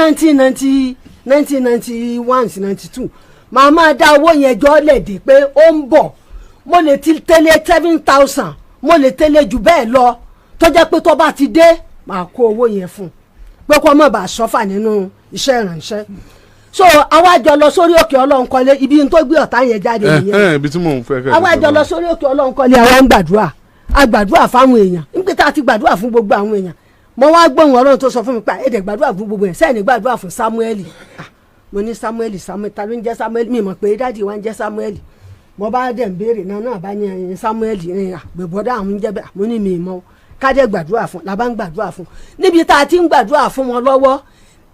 1991 sí 92 màá máa dá owó yẹn jọ lẹ̀dí pé ó ń bọ̀ mo lè ti tẹ́lẹ̀ 7,000 mo lè tẹ́lẹ̀ jù bẹ́ẹ̀ lọ tó jẹ́ pé tó bá ti dé màá kó owó yẹn fún un pé kó má bàa sọ́fà nínú iṣẹ́ ìrànṣẹ́ so àwa jọ lọ sórí òkè Ọlọ́run kọ́lé ibi tó gbé ọ̀tá yẹn jáde nìyẹn ibi tí mò ń fẹ́ kẹ́ àwa jọ lọ sórí òkè Ọlọ́run kọ́lé àwa ń gbàdúrà a gbàdúrà fáwọn èèyàn nígbà tá a ti gbàdúrà fún gbogbo àwọn èèyàn mo wá gbóhùn Ọlọ́run tó sọ fún mi pé èdè gbàdúrà fún gbogbo èèyàn sẹ́yìn gbàdúrà fún Samuel mo ní Samuel ta ló ń jẹ́ Samuel mi mọ̀ pé dáàdi wa ń jẹ́ Samuel mo bá dẹ̀ ń béèrè náà bá ní Samuel gbẹ̀bọ́dá àwọn ń jẹ́ bẹ́ẹ̀ mo ní mi mọ́ kájẹ́ gbàdúrà fún la bá ń gbàdúrà fún níbi tá a ti ń gbàdúrà fún wọn lọ́wọ́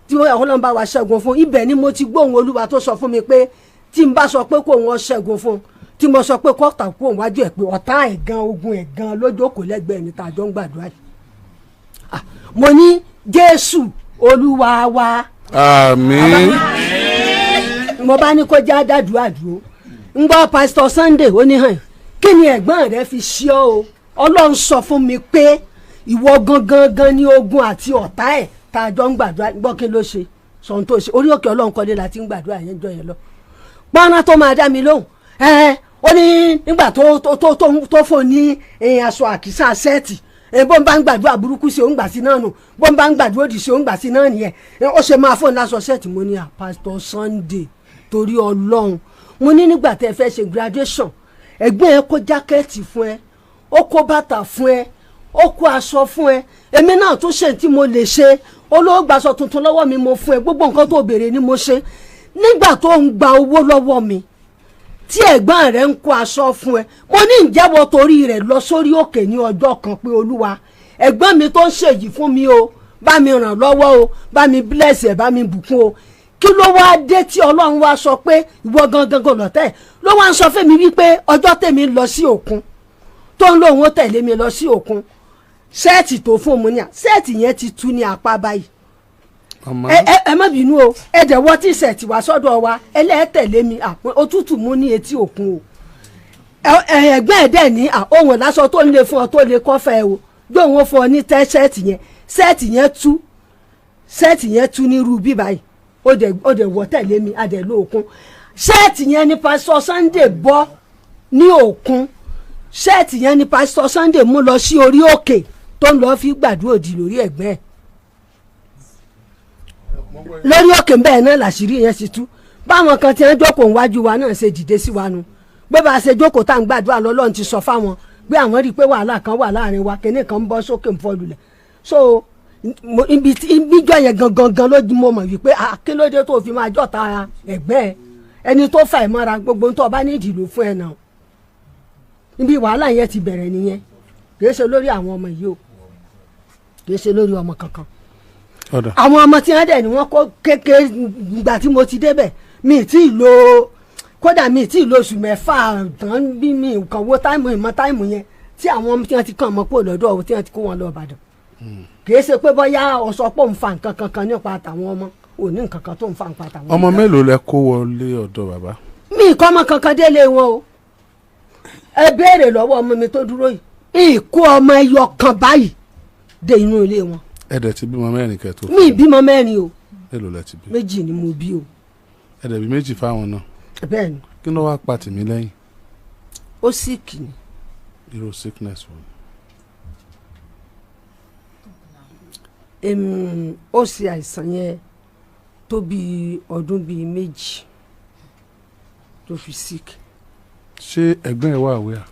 tí Ọlọ́run bá wa ṣẹ́gun fún ibẹ̀ ni mo ti gbóhùn Olúwa tó sọ fún mi pé tí n bá sọ pé kò wọ́n ṣẹ́gun fún tí mo sọ pé kọ́ta kú òun wájú ẹ̀ pé ọ̀tá ẹ̀ gan ogun ẹ̀ gan lójókòó lẹ́gbẹ̀ẹ́ ní tàjọ́ ń gbàdúrà yìí mo ní Jésù Olúwa wa àmín mo bá ní kó já dàdúrà dúró ń gbọ́ Pastor Sunday ó ní hàn kí ni ẹ̀gbọ́n rẹ fi ṣí ọ o Ọlọ́run sọ fún mi pé ìwọ gangan ní ogun àti ọ̀tá ẹ̀ tá a jọ ń gbàdúrà gbọ́ kí ló ṣe sọ̀n tó ṣe orí òkè Ọlọ́run kọ́lé la ti ń gbàdúrà yẹn jọ yẹn lọ pọ́nrán tó máa dá mi lóhùn ó ní nígbà tó fò ní aṣọ àkísà sẹ́ẹ̀tì bó ń bá ń gbàdúrà burúkú sí òun gbà sí náà nù bó ń bá ń gbàdúrà òdì sí òun gbà sí náà nìyẹn ó ṣe máa fóun láṣọ sẹ́ẹ̀tì. mo ní Pastor Sunday torí Ọlọ́run mo ní nígbà tẹ́ fẹ́ ṣe graduation ẹ̀gbọ́n ẹ kó jákẹ́ẹ̀tì fún ẹ ó kó bàtà fún ẹ ó kó aṣọ fún ẹ èmi náà tún ṣe tí mo lè ṣe olówó gbaṣọ tuntun lọ́wọ́ mi mo fún ẹ gbogbo nǹkan tó béèrè ni mo ṣe nígbà tó ń gba owó lọ́wọ́ mi tí ẹ̀gbọ́n rẹ̀ ń kó aṣọ fún ẹ mo ní ìjẹ́wọ́ torí rẹ̀ lọ sórí òkè ní ọjọ́ kan pé Olúwa ẹ̀gbọ́n mi tó ń ṣèyí fún mi o bá mi ràn lọ́wọ́ o bá mi bless ẹ̀ bá mi bùkún o kí ló wá dé tí Ọlọ́run wá sọ pé ìwọ gangan lọ́tẹ̀ ló wá ń sọ fún mi wípé ọjọ́ tèmi lọ sí òkun tó ń lóun ó tẹ̀lé mi lọ sí òkun sẹ́ẹ̀tì tó fún mu ní à sẹ́ẹ̀tì yẹn ti tú ní apá báyìí ẹ má bínú o ẹ dẹ̀ wọ́n tí sẹ́ẹ̀tì wá sọ́dọ̀ wa ẹlẹ́tẹ̀lé mi òtútù mú ní etí òkun o ẹ̀gbọ́n ẹ̀ dẹ̀ ní ohun lásán tó ń lè fún ọ tó lè kọ́fẹ́ o gbé òun fún ọ ní tẹ́ sẹ́ẹ̀tì yẹn tú ní irú bí báyìí ó dẹ̀ wọ́ tẹ̀lé mi a dẹ̀ lọ òkun sẹ́ẹ̀tì yẹn ni Pastor Sunday bọ́ ní òkun sẹ́ẹ̀tì yẹn ni Pastor Sunday mú lọ sí orí òkè tó ń lọ fi gbàdúrà òdì lórí ẹ̀gbẹ́ ẹ̀ lórí òkè bẹ́ẹ̀ náà làṣírí yẹn sì tú báwọn kan tí wọ́n jókòó níwájú wa náà ṣe dìde sí wa nu pé bá a ṣe jókòó tá à ń gbàdúrà lọ́lọ́run ti sọ fáwọn pé àwọn rí i pé wàhálà kan wà láàrin wa kíní kan ń bọ́ sókè ń fọ́ lulẹ̀ so ibi jọ yẹn gangan ló mo mọ̀ wípé kí ló dé tó fi máa jọ́ta ẹ̀gbẹ́ ẹ ẹni tó fà ẹ̀ mọ́ra gbogbo ń tọ́ bá ní ìdìlú fún ẹ náà ibi wàhálà yẹn ti bẹ̀rẹ̀ nìyẹn kì í ṣe lórí àwọn ọmọ yìí o kì í ṣe lórí ọmọ kankan àwọn ọmọ tí wọ́n dẹ̀ ni wọ́n kó kékeré ìgbà tí mo ti débẹ̀ mi tí ì lo kódà mi tí ì lo oṣù mẹ́fà tán bí mi nǹkan wo táìmù ìmọ̀ táìmù yẹn tí àwọn ọmọ tí wọ́n ti kàn mọ́ pò lọ́dọ̀ ọ̀hún tí wọ́n ti kó wọn lọ Ìbàdàn kì í ṣe pé bóyá ọ̀sọ́pọ̀ ń fa nǹkan kankan nípa àtàwọn ọmọ òní nǹkan kan tó ń fa nǹkan àtàwọn ọmọ mélòó lẹ kó wọlé ọ̀dọ̀ bàbá. mi kọ́ ọmọ kankan délé wọn o ẹ béèrè lọ́wọ́ ọmọ mi tó dúró yìí ìkó ọmọ ẹyọ kan báyìí dé inú ilé wọn. ẹ dẹ̀ ti bímọ mẹ́rin kẹ́tó. mi bímọ mẹ́rin o. mélòó lẹ ti bí. méjì ni mo bí o. ẹ dẹ̀ bí méjì fáwọn náà. bẹ́ẹ̀ni. kí ló wá pa tèmi lẹ́yìn. ó sick ni. irú sickness wo. ó ṣe àìsàn yẹn tó bí ọdún bíi méjì tó fi sick. ṣé ẹ̀gbọ́n ẹ̀ wà àwẹ̀ à.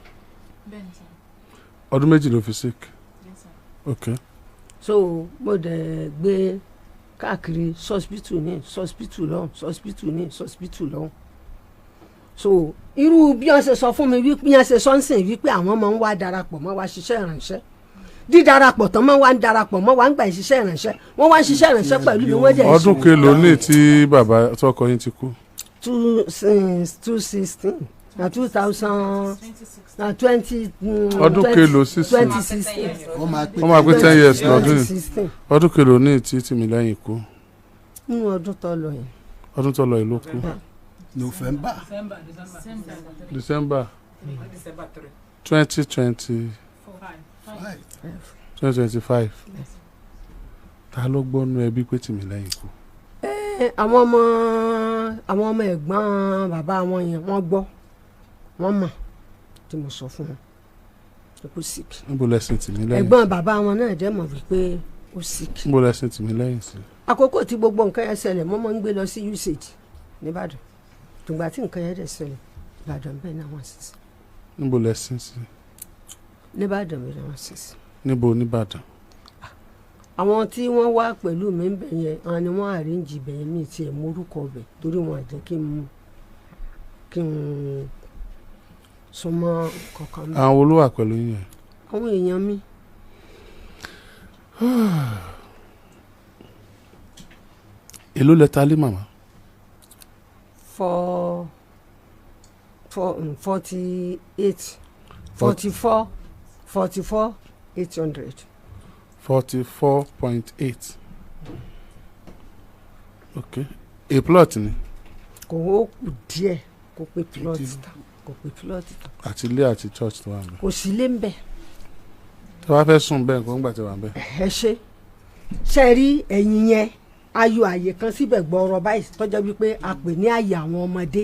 ọdún méjì ló fi sick. ok. so mo dẹ̀ gbé káàkiri sọ́spítù lọ́hùn so irú bí wọ́n ṣe sọ fún mi wípé bí wọ́n ṣe sọ ń sìn wípé àwọn máa ń wá darapọ̀ mọ́ wa ṣiṣẹ́ ìrànṣẹ́ dídarapọ̀ tán máa ń wá darapọ̀ mọ́ wa ń gbà ìṣiṣẹ́ ìrànṣẹ́ wọ́n wá ṣiṣẹ́ ìrànṣẹ́ pẹ̀lú mi wọ́n jẹ́ ìṣiṣẹ́. ọdún kelòó ní tí bàbá tọkọ yín ti kú. 2016 na 2000 na 20. ọdún kelòó 2016. wọ́n máa pé 10 years lọ́dún yìí. ọdún kelòó ní tí Tìmílẹ́yìn kú. nínú ọdún tó lọ yìí. ọdún tó lọ yìí ló kú. November. December 2025. ta ló gbọ́nú ẹbí pé Tìmílẹ́yìn kú. àwọn ọmọ ẹ̀gbọ́n bàbá wọn yẹn wọ́n gbọ́ wọ́n mọ̀ tí mo sọ fún wọn ó sick. níbo lẹ́sìn Tìmílẹ́yìn. ẹ̀gbọ́n bàbá wọn náà dẹ̀ mọ̀ wípé ó sick. níbo lẹ́sìn Tìmílẹ́yìn sí. àkókò tí gbogbo nǹkan yẹn ṣẹlẹ̀ mo máa ń gbé lọ sí usage nìbàdàn tùgbà tí nǹkan yẹn dẹ̀ ṣẹlẹ̀ Ìbàdàn bẹ́ẹ̀ náà wọ́n sì sí. níbo lẹ́sìn sí. nìbàdàn bẹ́ẹ̀ náà wọ́n sì sí. níbo nìbàdàn. àwọn tí wọ́n wá pẹ̀lú mi ń bẹ̀ yẹn àwọn ni wọ́n àríǹjì bẹ̀ yẹn mi tiẹ̀ mórúkọ bẹ̀ torí wọn àjẹ́ kí n súnmọ́ kankan mi. àwọn olówó pẹ̀lú yẹn. àwọn èèyàn mi. èló lẹ ta lé màmá. 44 800. 44.8. ok a plot ni. kò ó kù díẹ̀ kò pé plot ta kò pé plot ta. àti ilé àti church tó wà ń bẹ. kò sí ilé ń bẹ. tí wàá fẹ́ sùn bẹ́ẹ̀ kó ń gbà tí wà ń bẹ. ẹ ṣe rí ẹ̀yìn yẹn ayọ̀ àyè kan síbẹ̀ gbọ́ọ̀rọ̀ báyìí tọ́jọ́ wípé a pè ní àyè àwọn ọmọdé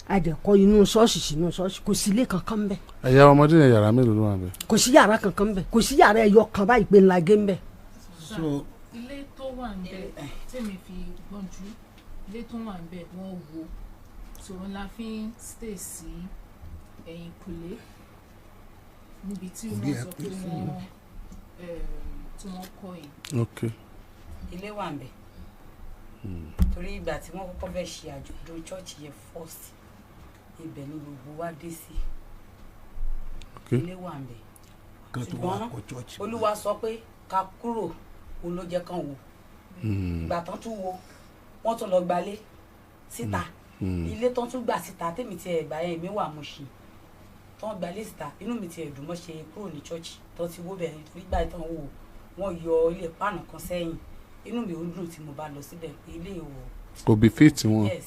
àdẹ̀kọ́ inú ṣọ́ọ̀ṣì sínú ṣọ́ọ̀ṣì kò sí ilé kankan bẹ́ẹ̀. ẹ̀yà ọmọdé yẹn yàrá mélòó ló wà bẹ́ẹ̀. kò sí yàrá kankan bẹ́ẹ̀ kò sí yàrá ẹyọ kan báyìí pé ńlá gé ń bẹ́ẹ̀. so ilé tó wà ń bẹ tèmi fi gbọ́njú ilé tó wà ń bẹ wọ́n wo so wọn la fi ń stay sí ẹ̀yìn kùlé níbi tí wọ́n sọ pé wọ́n tí wọ́n kọ́ yìí. ok. ilé wà ń bẹ torí ìgbà tí wọ́n kọ́kọ́ fẹ́ ṣe àjọ̀dún chọ́ọ̀chì yẹn first ibẹ̀ ni gbogbo wa dé sí ilé wà ń bẹ ṣùgbọ́n olúwa sọ pé ká kúrò òun ló jẹ́ kán wò ìgbà tán tún wo wọ́n tún lọ gbalé síta ilé tán tún gbà síta tèmi tiẹ̀ gbà yẹn èmi wà Mùṣín tán gbalé síta inú mi tiẹ̀ dùn mọ́ ṣe kúrò ní chọ́ọ̀chì tán ti wó bẹ̀rẹ̀ nígbà tán wò wọ́n yọ ilé páànù kan sẹ́yìn inú mi ò dùn tí mo bá lọ síbẹ̀ pé ilé ìwò kò bí fit wọn. yes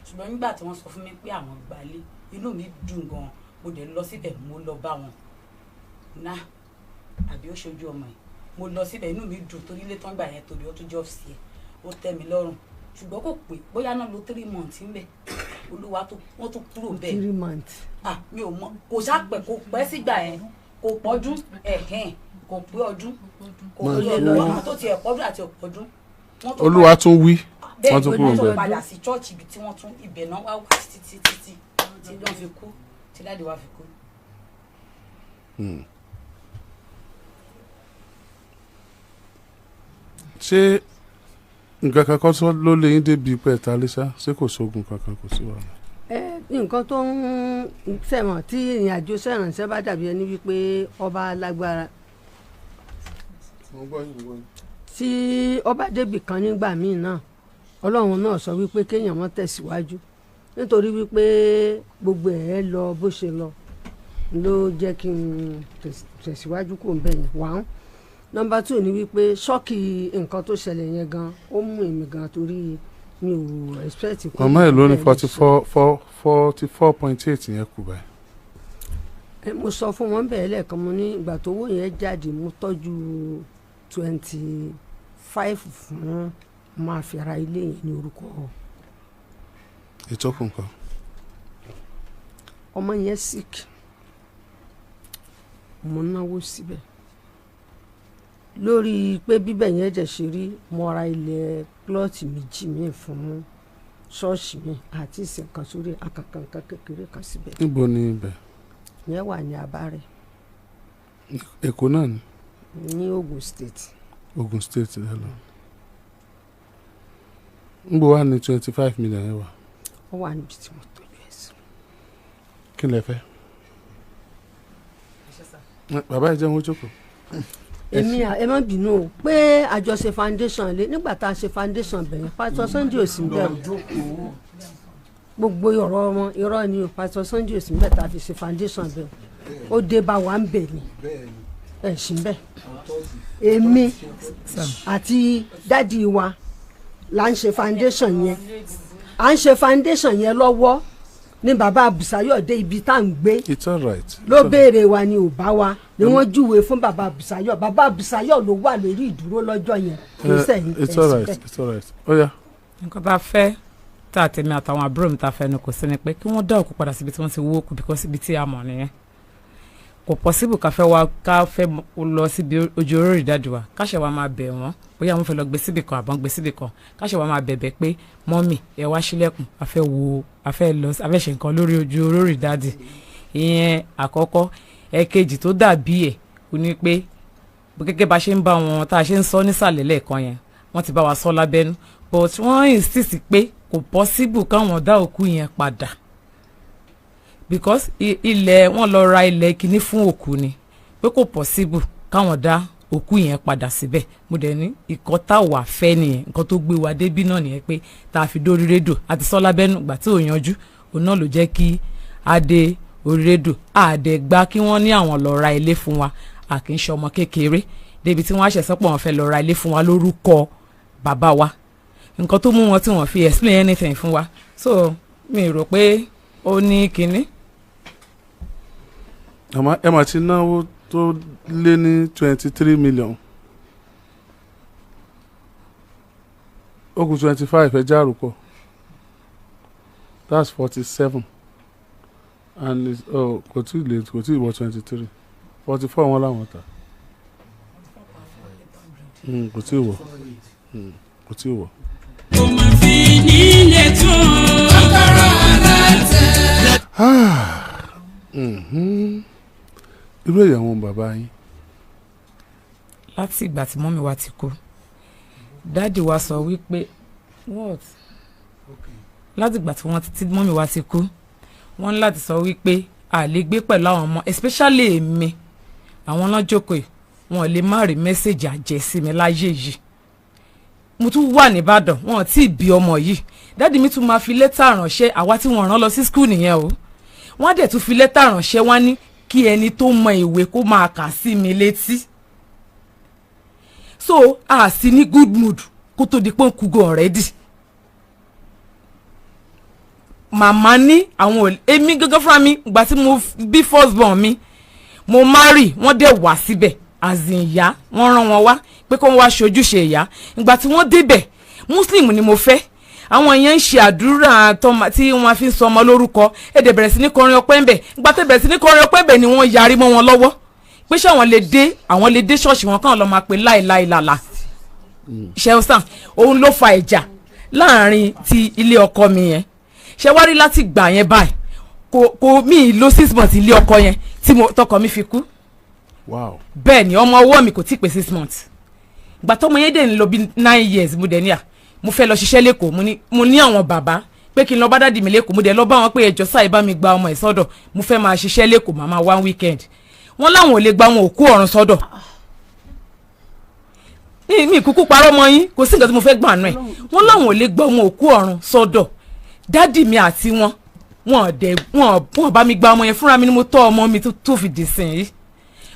ṣùgbọ́n nígbà tí wọ́n sọ fún mi pé àwọn gbalé inú mi dùn gan mo dẹ̀ lọ síbẹ̀ mo lọ bá wọn náà àbí ó ṣojú ọmọ yìí mo lọ síbẹ̀ inú mi dùn torí ilé tán gbà yẹn tóbi ó tún jọ́ sí ẹ̀ ó tẹ́ mi lọ́rùn ṣùgbọ́n kò pé bóyá náà lo 3 months ńbẹ̀ olúwa tó wọ́n tún kúrò bẹ́ẹ̀ 3 months. mi ò mọ kò sápẹ̀ kò pẹ́ sígbà yẹn kò pọ́dún kò pé ọdún kò pé ọdún tó tiẹ̀ pọ́dún àti ọ̀pọ̀dún. olúwa tún wí wọ́n tún kúrò bẹ́ẹ̀ bẹ́ẹ̀. wọ́n padà sí chọ́ọ̀chì ibi tí wọ́n tún ibẹ̀ náà wá wá títí tí wọ́n fi kú tí dáàdi wa fi kú. ṣé nǹkan kankan tó ló lè yín débi pẹ́ ta lẹ́sà ṣé kò sógun kankan kò sí wàhálà. nǹkan tó ń sẹ̀mọ̀ tí ìrìn àjò sẹ̀rànṣẹ́ bá dàbí ẹni wípé ọba lágbára tí ọba débì kan nígbà míì náà ọlọ́run náà sọ wípé kéèyàn mọ́ tẹ̀síwájú nítorí wípé gbogbo ẹ̀ lọ bó ṣe lọ ló jẹ́ kí n tẹ̀síwájú kò ń bẹ̀yẹn wàá. Number 2 ni wípé ṣọ́ọ̀kì nǹkan tó ṣẹlẹ̀ yẹn gan ó mú èmi gan torí mi ò expect. màmá ẹ̀ ló ní 44.8 yẹn kù báyìí. mo sọ fún wọn bẹ́ẹ̀ lẹ́ẹ̀kan mo ní ìgbà tó owó yẹn jáde mo tọ́jú 25 fún máa fi ra ilé yẹn ní orúkọ. ètò kù nǹkan. ọmọ yẹn sick mo náwó síbẹ̀ lórí pé bíbẹ̀ yẹn dẹ̀ ṣe rí mo ra ilẹ̀ plọ́ọ̀tì méjì míì fún ṣọ́ọ̀ṣì mi àti ìsìnkan sórí akàkànkan kékeré kan síbẹ̀. níbo ni ibẹ̀. yẹn wà ní Abárẹ̀. Èkó náà ni. ní Ogun State. Ogun State lẹ lọ. níbo wà ní 25 million yẹn wà. ó wà níbi tí mo tọ́jú ẹ̀ sí. kí lẹ fẹ́. bàbá ẹ jẹun ó jókòó. èmi ẹ má bínú o pé àjọṣe foundation lé nígbà tá a ṣe foundation bẹ̀yẹn Pastor Sunday ò sí bẹ́ẹ̀ gbogbo ọ̀rọ̀ wọn irọ́ ni o Pastor Sunday ò sí bẹ́ẹ̀ tá a fi ṣe foundation bẹ́ẹ̀ ó dé bá wa ń bẹ̀ ni ẹ̀ sí bẹ́ẹ̀ èmi àti dádì wa là ń ṣe foundation yẹn à ń ṣe foundation yẹn lọ́wọ́ ní bàbá Bùsáyọ̀ dé ibi tá à ń gbé. It's all right. ló béèrè wa ni ò bá wa ni wọ́n júwe fún bàbá Bùsáyọ̀ bàbá Bùsáyọ̀ ló wà lórí ìdúró lọ́jọ́ yẹn. It's all right. It's all right. ó yá. nǹkan tá a fẹ́ tá a tẹ̀mí àtàwọn àbúrò mi tá a fẹ́ nu kò sí ni pé kí wọ́n dá òkú padà síbi tí wọ́n ti wó òkú because ibi tí a mọ̀ nìyẹn kò possible ká fẹ́ lọ síbi ojú orórì dáàdì wa káṣẹ̀ wa máa bẹ̀ wọ́n bóyá wọ́n fẹ́ lọ gbé síbì kan àbọ̀n gbé síbì kan káṣẹ̀ wa máa bẹ̀bẹ̀ pé mọ́mì ẹ wá sílẹ̀kùn a fẹ́ ṣe nǹkan lórí ojú orórì dáàdì ìyẹn àkọ́kọ́ ẹ̀kejì tó dàbí ẹ̀ kò ní pé gẹ́gẹ́ bá ṣe ń bá wọn tá a ṣe ń sọ nísàlẹ̀ lẹ́ẹ̀kan yẹn wọ́n ti bá wa sọ lábẹ́nú but wọ́n insist pé kò possible káwọn dá òkú yẹn padà because ilẹ̀ wọ́n lọ ra ilẹ̀ kìíní fún òkú ni pé kò possible káwọn dá òkú yẹn padà síbẹ̀ mo dẹ̀ ní ìkọ́ tá a wà fẹ́ nìyẹn nǹkan tó gbé wa débí náà nìyẹn pé tá a fi dórí rédò àti sọ lábẹ́nú ìgbà tí ò yanjú òun náà ló jẹ́ kí a dé orí rédò àdẹ̀gbá kí wọ́n ní àwọn lọ ra ilé fún wa a kì í ṣe ọmọ kékeré débi tí wọ́n á ṣẹ̀sọ́pọ̀ wọn fẹ́ lọ ra ilé fún wa lórúkọ bàbá wa nǹkan tó mú wọn tí wọ́n fi explain anything fún wa so mi rò pé ó ní kinní. àmọ́ ẹ mà ti náwó tó lé ní 23 million ó kù 25 ẹ járùkọ that's 47 and it's kò tí ì late kò tí ì wọ 23 44 wọn làwọn ta kò tí ì wọ kò tí ì wọ. kò má fi nílé tún Kókórò Alátẹ. irú ìyàwó bàbá yín. láti ìgbà tí mọ́mí wa ti kú dáàdì wa sọ wípé what láti ìgbà tí mọ́mí wa ti kú wọ́n láti sọ wípé a lè gbé pẹ̀lú àwọn ọmọ especially èmi àwọn náà jókòó yìí wọn ò lè má rí mẹ́sẹ̀gì àjẹ́ sí mi láyé yìí mo tún wà nìbàdàn wọn ò tí ì bí ọmọ yìí dáàdì mi tún máa fi lẹ́tà ránṣẹ́ àwa tí wọ́n rán lọ sí skul nìyẹn o wọ́n á dẹ̀ tún fi lẹ́tà ránṣẹ́ wá ní kí ẹni tó mọ ìwé kó máa kà sí mi létí so a sì ní good mood kó tó di pé ń kúgò already màmá ní àwọn èmi gángan fúnra mi ìgbà tí mo bí first born mi mo marry wọ́n dẹ̀ wá síbẹ̀ azin ìyá wọ́n rán wọn wá pé kó wọ́n wá ṣojúṣe ìyá ìgbà tí wọ́n débẹ̀ muslim ni mo fẹ́ àwọn yẹn ń ṣe àdúrà tí wọ́n fi ń sọ ọmọ lórúkọ èdè bẹ̀rẹ̀ sí ní kọrin ọpẹ́ ń bẹ̀ ìgbà tó bẹ̀rẹ̀ sí ní kọrin ọpẹ́ bẹ̀ ni wọ́n yarí mọ́ wọn lọ́wọ́ pé ṣé àwọn lè dé ṣọ́ọ̀ṣì wọn kàn lọ́ọ́ máa pe láìláìlàlà ṣẹ́wọ́sàn òun ló fa ìjà láàrin ti ilé ọkọ mi yẹn ṣe wá rí láti gbà yẹn báyìí kò mí lo 6 months ilé ọkọ yẹn tí tọkọ mi fi kú bẹ́ẹ̀ ni ọmọ ọwọ́ mi kò tí ì pé 6 months ìgbà tọmọ yẹn dẹ̀ ń lọ bí 9 years mo dẹ̀ ní mo fẹ́ lọ ṣiṣẹ́ lẹ́kọ̀ọ́ mo ní àwọn bàbá pé kí n lọ bá dádì mi lẹ́kọ̀ọ́ mo dẹ̀ lọ bá wọn pé ẹjọ́ sáà bá mi gba ọmọ ẹ̀ sọ́dọ̀ mo fẹ́ máa ṣiṣẹ́ lẹ́kọ̀ọ́ màmá one weekend wọ́n láwọn ò lè gba wọn òkú ọ̀run sọ́dọ̀ mi kúkú parọ́ mọ́ yín kò sí nǹkan tí mo fẹ́ gbà nù ẹ̀ wọ́n láwọn ò lè gba wọn òkú ọ̀run sọ́dọ̀ dádì mi àti wọn bá mi gba ọmọ yẹn fúnra mi ni mo tọ́ ọmọ mi tó fi dì sìn yìí